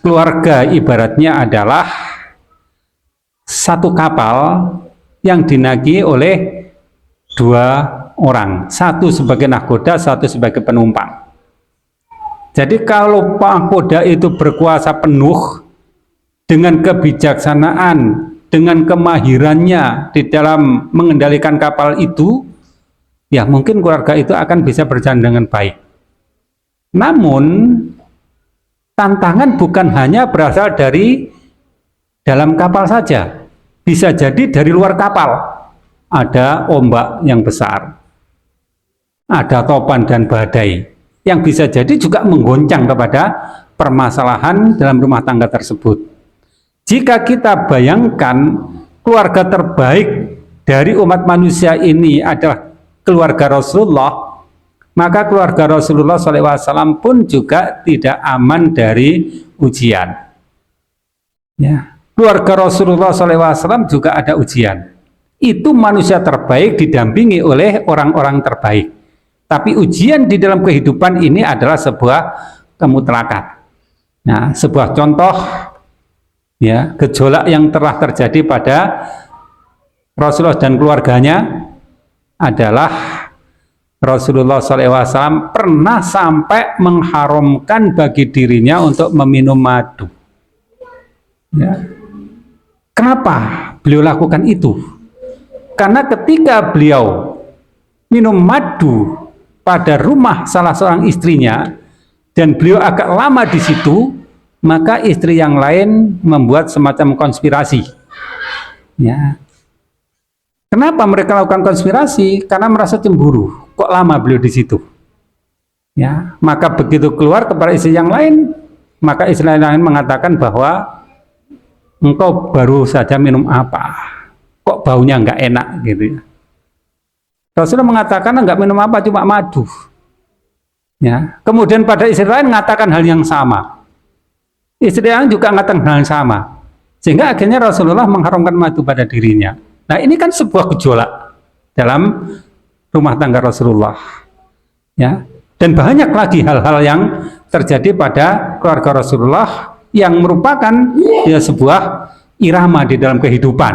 Keluarga ibaratnya adalah satu kapal yang dinagi oleh 2 orang. Satu sebagai nahkoda, satu sebagai penumpang. Jadi kalau pangkoda itu berkuasa penuh dengan kebijaksanaan, dengan kemahirannya di dalam mengendalikan kapal itu, ya mungkin keluarga itu akan bisa berjalan dengan baik. Namun tantangan bukan hanya berasal dari dalam kapal saja, bisa jadi dari luar kapal. Ada ombak yang besar, ada topan dan badai yang bisa jadi juga menggoncang kepada permasalahan dalam rumah tangga tersebut. Jika kita bayangkan keluarga terbaik dari umat manusia ini adalah keluarga Rasulullah, maka keluarga Rasulullah SAW pun juga tidak aman dari ujian. Ya, keluarga Rasulullah SAW juga ada ujian. Itu manusia terbaik didampingi oleh orang-orang terbaik. Tapi ujian di dalam kehidupan ini adalah sebuah kemutlakan. Nah, sebuah contoh ya gejolak yang telah terjadi pada Rasulullah dan keluarganya adalah Rasulullah SAW pernah sampai mengharamkan bagi dirinya untuk meminum madu. Ya. Kenapa beliau lakukan itu? Karena ketika beliau minum madu pada rumah salah seorang istrinya dan beliau agak lama di situ, maka istri yang lain membuat semacam konspirasi. Ya. Kenapa mereka lakukan konspirasi? Karena merasa cemburu. Kok lama beliau di situ? Ya, maka begitu keluar kepada istri yang lain, maka istri yang lain mengatakan bahwa engkau baru saja minum apa? Kok baunya nggak enak gitu ya. Rasulullah mengatakan nggak minum apa, cuma madu. Ya. Kemudian pada istri lain mengatakan hal yang sama. Istri lain juga mengatakan hal yang sama. Sehingga akhirnya Rasulullah mengharamkan madu pada dirinya. Nah, ini kan sebuah gejolak dalam rumah tangga Rasulullah. Ya. Dan banyak lagi hal-hal yang terjadi pada keluarga Rasulullah yang merupakan ya sebuah irama di dalam kehidupan.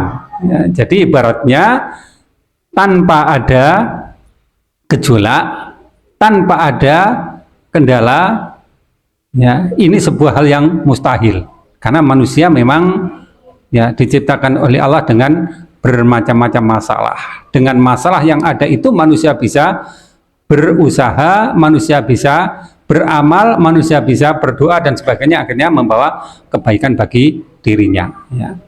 Ya, jadi ibaratnya tanpa ada gejolak, tanpa ada kendala, ya ini sebuah hal yang mustahil. Karena manusia memang ya diciptakan oleh Allah dengan bermacam-macam masalah. Dengan masalah yang ada itu manusia bisa berusaha, manusia bisa beramal, manusia bisa berdoa dan sebagainya, akhirnya membawa kebaikan bagi dirinya. Ya.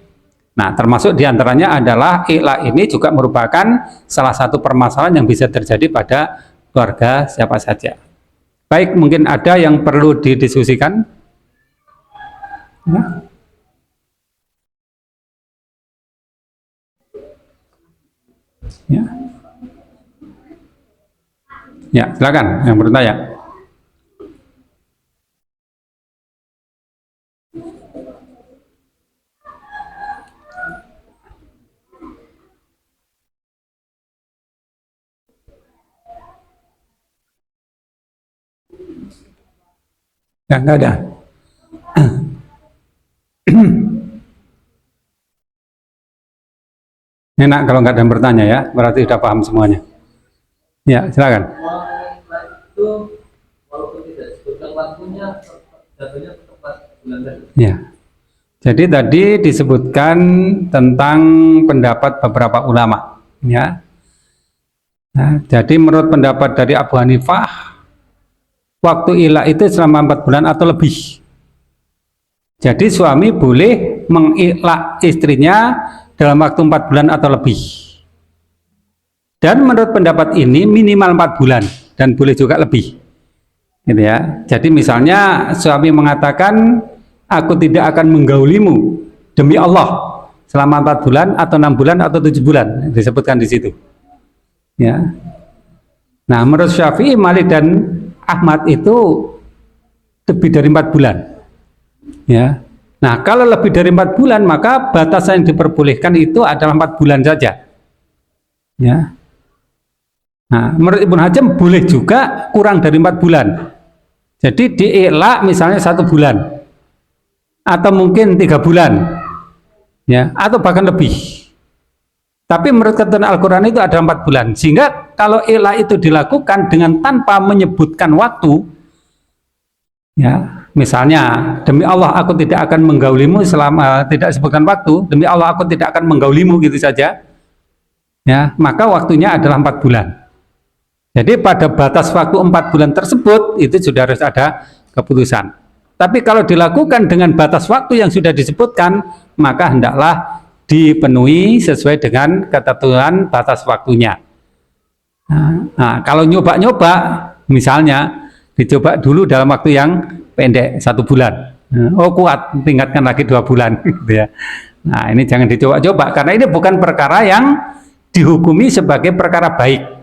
Nah, termasuk diantaranya adalah ikhlas ini juga merupakan salah satu permasalahan yang bisa terjadi pada keluarga siapa saja. Baik, mungkin ada yang perlu didiskusikan. Ya. Ya. Ya, silakan yang bertanya. Ya, enggak ada. Enak kalau nggak ada yang bertanya ya, berarti sudah paham semuanya. Ya, silakan. Itu walaupun tidak disebutkan waktunya, jatuhnya tepat bulan tadi. Ya. Jadi tadi disebutkan tentang pendapat beberapa ulama, ya. Nah, jadi menurut pendapat dari Abu Hanifah, waktu ilah itu selama 4 bulan atau lebih. Jadi suami boleh mengilah istrinya dalam waktu 4 bulan atau lebih. Dan menurut pendapat ini minimal 4 bulan dan boleh juga lebih. Gitu ya. Jadi misalnya suami mengatakan, aku tidak akan menggaulimu demi Allah selama 4 bulan atau 6 bulan atau 7 bulan, disebutkan di situ. Ya. Nah, menurut Syafi'i, Malik dan Ahmad itu lebih dari 4 bulan. Ya. Nah, kalau lebih dari 4 bulan, maka batasan yang diperbolehkan itu adalah 4 bulan saja. Ya. Nah, menurut Ibnu Hazm boleh juga kurang dari 4 bulan. Jadi diikhlas misalnya 1 bulan, atau mungkin 3 bulan, ya, atau bahkan lebih. Tapi menurut ketentuan Al-Quran itu ada 4 bulan. Sehingga kalau ikhlas itu dilakukan dengan tanpa menyebutkan waktu, ya, misalnya demi Allah aku tidak akan menggaulimu selama, tidak sebutkan waktu, demi Allah aku tidak akan menggaulimu gitu saja, ya, maka waktunya adalah 4 bulan. Jadi pada batas waktu 4 bulan tersebut itu sudah harus ada keputusan. Tapi kalau dilakukan dengan batas waktu yang sudah disebutkan, maka hendaklah dipenuhi sesuai dengan ketentuan batas waktunya. Nah, kalau nyoba-nyoba, misalnya dicoba dulu dalam waktu yang pendek 1 bulan. Oh kuat, tingkatkan lagi 2 bulan. Gitu ya. Nah ini jangan dicoba-coba karena ini bukan perkara yang dihukumi sebagai perkara baik.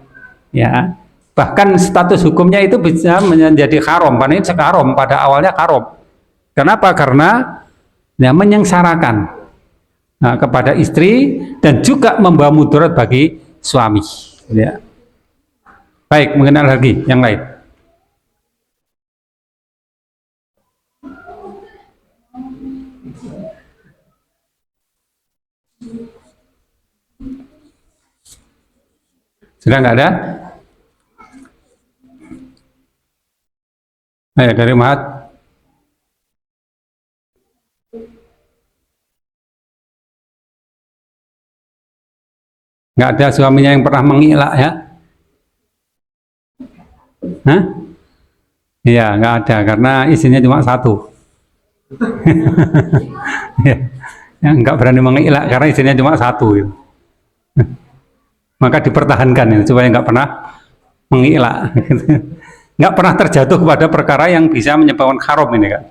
Ya, bahkan status hukumnya itu bisa menjadi haram. Karena ini haram, pada awalnya haram. Kenapa? Karena ya, menyengsarakan kepada istri dan juga membawa mudarat bagi suami. Ya. Baik, mengenal lagi yang lain. Sudah nggak ada? Ayo dari Mahat. Nggak ada suaminya yang pernah mengilah ya? Hah? Iya, nggak ada karena isinya cuma 1. Ya, yang nggak berani mengilah karena isinya cuma 1. Gitu. Maka dipertahankan ya, supaya nggak pernah mengilah. Nggak pernah terjatuh kepada perkara yang bisa menyebabkan haram ini kan.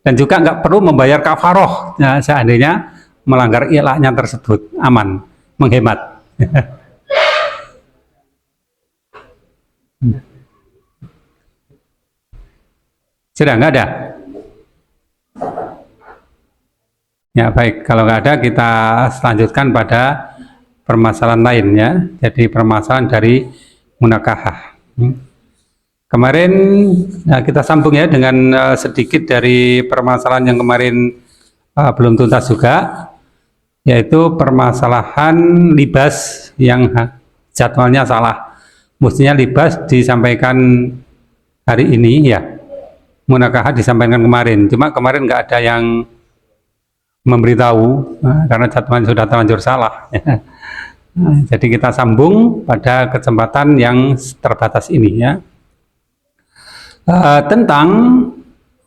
Dan juga nggak perlu membayar kafaroh ya, seandainya melanggar ilahnya tersebut, aman, menghemat. Sudah nggak ada? Ya baik, kalau nggak ada kita selanjutkan pada permasalahan lainnya. Jadi permasalahan dari munakahah. Kemarin ya, kita sambung ya dengan sedikit dari permasalahan yang kemarin belum tuntas juga, yaitu permasalahan libas yang jadwalnya salah. Mestinya libas disampaikan hari ini ya, munakahah disampaikan kemarin. Cuma kemarin nggak ada yang memberitahu karena jadwalnya sudah terlanjur salah. Jadi kita sambung pada kesempatan yang terbatas ini ya. Tentang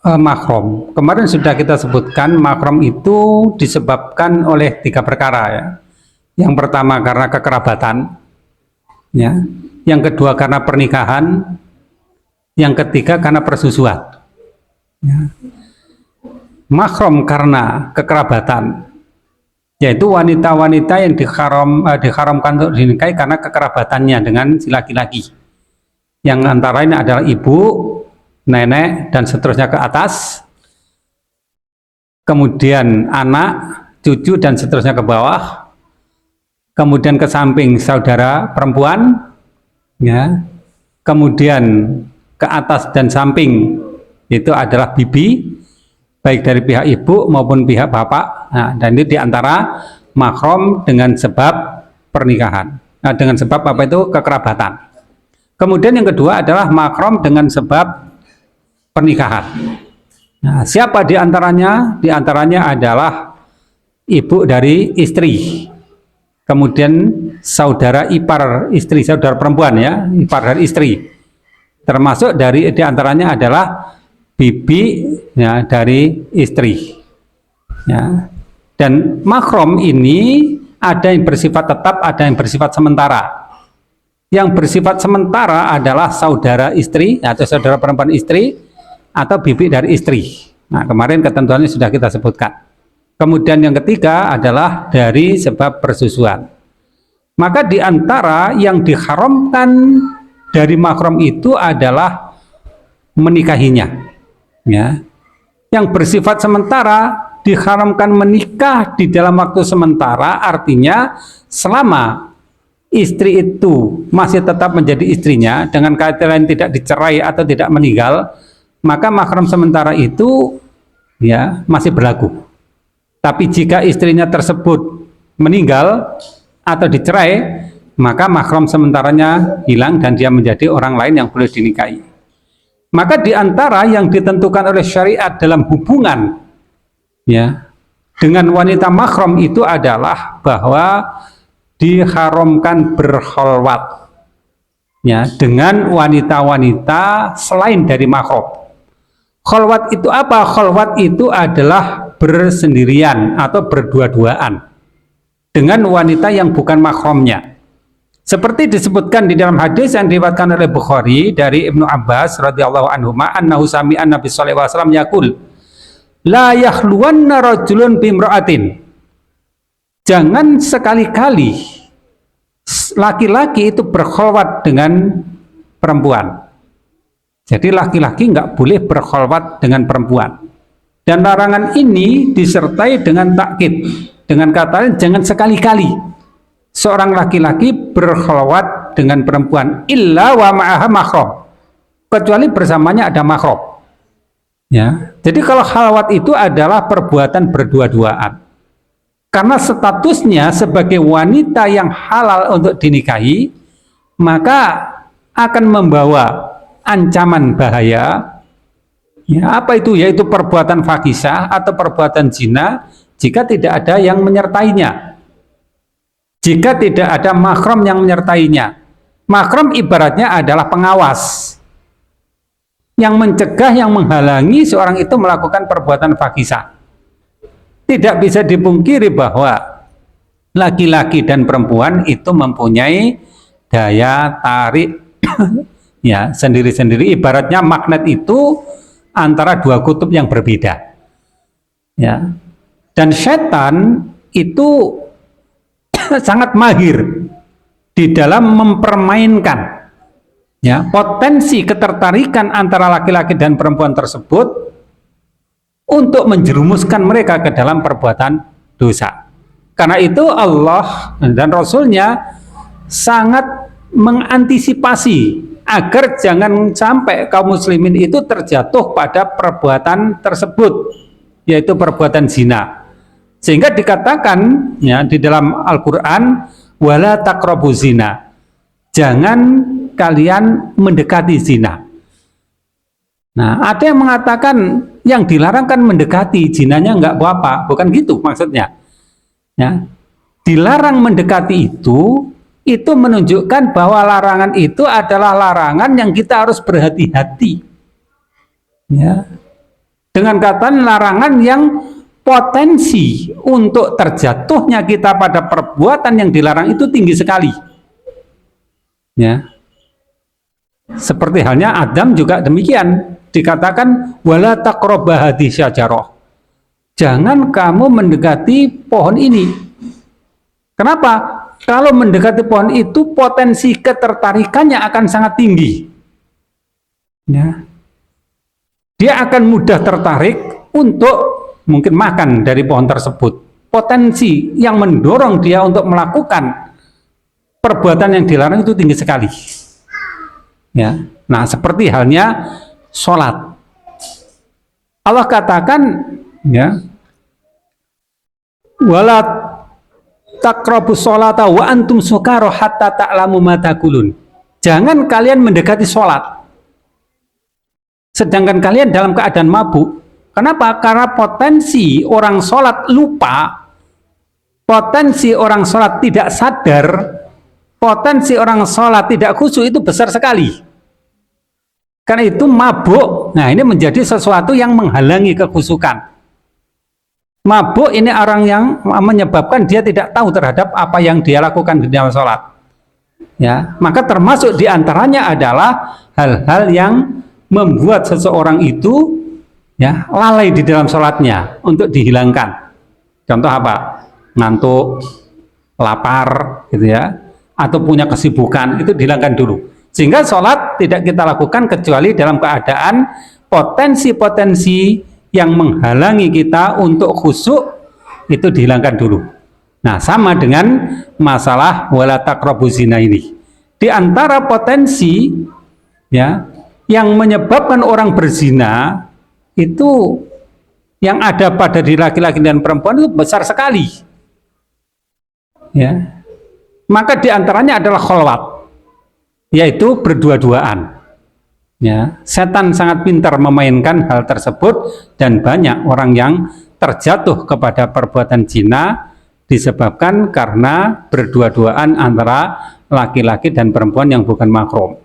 mahram. Kemarin sudah kita sebutkan mahram itu disebabkan oleh 3 perkara ya. Yang pertama karena kekerabatan, ya. Yang kedua karena pernikahan, yang ketiga karena persusuan. Ya. Mahram karena kekerabatan, yaitu wanita-wanita yang diharamkan untuk dinikahi karena kekerabatannya dengan si laki-laki. Yang antara ini adalah ibu, nenek, dan seterusnya ke atas, kemudian anak, cucu, dan seterusnya ke bawah, kemudian ke samping saudara perempuan, ya, kemudian ke atas dan samping itu adalah bibi, baik dari pihak ibu maupun pihak bapak. Nah, dan itu diantara mahram dengan sebab pernikahan. Nah, dengan sebab apa itu? Kekerabatan. Kemudian yang kedua adalah mahram dengan sebab pernikahan. Nah, siapa diantaranya? Diantaranya adalah ibu dari istri, kemudian saudara ipar istri, saudara perempuan ya, ipar dari istri. Termasuk dari diantaranya adalah bibi ya, dari istri. Ya. Dan mahram ini ada yang bersifat tetap, ada yang bersifat sementara. Yang bersifat sementara adalah saudara istri atau saudara perempuan istri atau bibi dari istri. Nah, kemarin ketentuannya sudah kita sebutkan. Kemudian yang ketiga adalah dari sebab persusuan. Maka di antara yang diharamkan dari mahram itu adalah menikahinya. Ya. Yang bersifat sementara diharamkan menikah di dalam waktu sementara, artinya selama istri itu masih tetap menjadi istrinya dengan kata lain tidak dicerai atau tidak meninggal, maka mahram sementara itu ya masih berlaku. Tapi jika istrinya tersebut meninggal atau dicerai, maka mahram sementaranya hilang dan dia menjadi orang lain yang boleh dinikahi. Maka di antara yang ditentukan oleh syariat dalam hubungan ya dengan wanita mahram itu adalah bahwa diharamkan berkholwat. ya, dengan wanita-wanita selain dari mahram. Khalwat itu apa? Khalwat itu adalah bersendirian atau berdua-duaan dengan wanita yang bukan mahramnya. Seperti disebutkan di dalam hadis yang diriwayatkan oleh Bukhari dari Ibnu Abbas radhiyallahu anhu, annahu sami'a Nabi sallallahu alaihi wasallam yaqul, la yakhluwanna rajulun bimra'atin. Jangan sekali-kali laki-laki itu berkhalwat dengan perempuan. Jadi laki-laki nggak boleh berkhalwat dengan perempuan. Dan larangan ini disertai dengan takkid, dengan kata lain jangan sekali-kali seorang laki-laki berkhalwat dengan perempuan illa wa ma'aha mahram, kecuali bersamanya ada mahram. Ya, jadi kalau khalwat itu adalah perbuatan berdua-duaan. Karena statusnya sebagai wanita yang halal untuk dinikahi, maka akan membawa ancaman bahaya. Ya, apa itu? Yaitu perbuatan fahisah atau perbuatan zina jika tidak ada yang menyertainya. Jika tidak ada mahram yang menyertainya. Mahram ibaratnya adalah pengawas yang mencegah, yang menghalangi seorang itu melakukan perbuatan fahisah. Tidak bisa dipungkiri bahwa laki-laki dan perempuan itu mempunyai daya tarik ya sendiri-sendiri. Ibaratnya magnet itu antara dua kutub yang berbeda. Ya. Dan setan itu sangat mahir di dalam mempermainkan ya potensi ketertarikan antara laki-laki dan perempuan tersebut untuk menjerumuskan mereka ke dalam perbuatan dosa. Karena itu Allah dan Rasulnya sangat mengantisipasi agar jangan sampai kaum muslimin itu terjatuh pada perbuatan tersebut, yaitu perbuatan zina. Sehingga dikatakan ya di dalam Al-Quran, wala taqrabu zina, jangan kalian mendekati zina. Nah, ada yang mengatakan yang dilarang kan mendekati, zinanya enggak apa-apa, bukan gitu maksudnya. Ya, dilarang mendekati itu menunjukkan bahwa larangan itu adalah larangan yang kita harus berhati-hati. Ya, dengan kata larangan yang potensi untuk terjatuhnya kita pada perbuatan yang dilarang itu tinggi sekali. Ya. Seperti halnya Adam juga demikian, dikatakan wala taqraba hadhihi syajarah. Jangan kamu mendekati pohon ini. Kenapa? Kalau mendekati pohon itu potensi ketertarikannya akan sangat tinggi. Ya. Dia akan mudah tertarik untuk mungkin makan dari pohon tersebut. Potensi yang mendorong dia untuk melakukan perbuatan yang dilarang itu tinggi sekali. Ya, nah seperti halnya sholat. Allah katakan, ya, wala taqrabus sholata wa antum sukara hatta ta'lamu ma taqulun. Jangan kalian mendekati sholat sedangkan kalian dalam keadaan mabuk. Kenapa? Karena potensi orang sholat lupa, potensi orang sholat tidak sadar, potensi orang sholat tidak khusyuk itu besar sekali. Karena itu mabuk, nah ini menjadi sesuatu yang menghalangi kekhusyukan. Mabuk ini orang yang menyebabkan dia tidak tahu terhadap apa yang dia lakukan di dalam sholat. Ya, maka termasuk diantaranya adalah hal-hal yang membuat seseorang itu ya lalai di dalam sholatnya untuk dihilangkan. Contoh apa? Ngantuk, lapar, gitu ya, atau punya kesibukan, itu dihilangkan dulu. Sehingga sholat tidak kita lakukan kecuali dalam keadaan potensi-potensi yang menghalangi kita untuk khusyuk itu dihilangkan dulu. Nah, sama dengan masalah wala taqrabuz zina ini. Di antara potensi ya yang menyebabkan orang berzina itu yang ada pada diri laki-laki dan perempuan itu besar sekali. Ya. Maka diantaranya adalah khalwat, yaitu berdua-duaan. Ya, setan sangat pintar memainkan hal tersebut dan banyak orang yang terjatuh kepada perbuatan zina disebabkan karena berdua-duaan antara laki-laki dan perempuan yang bukan mahram.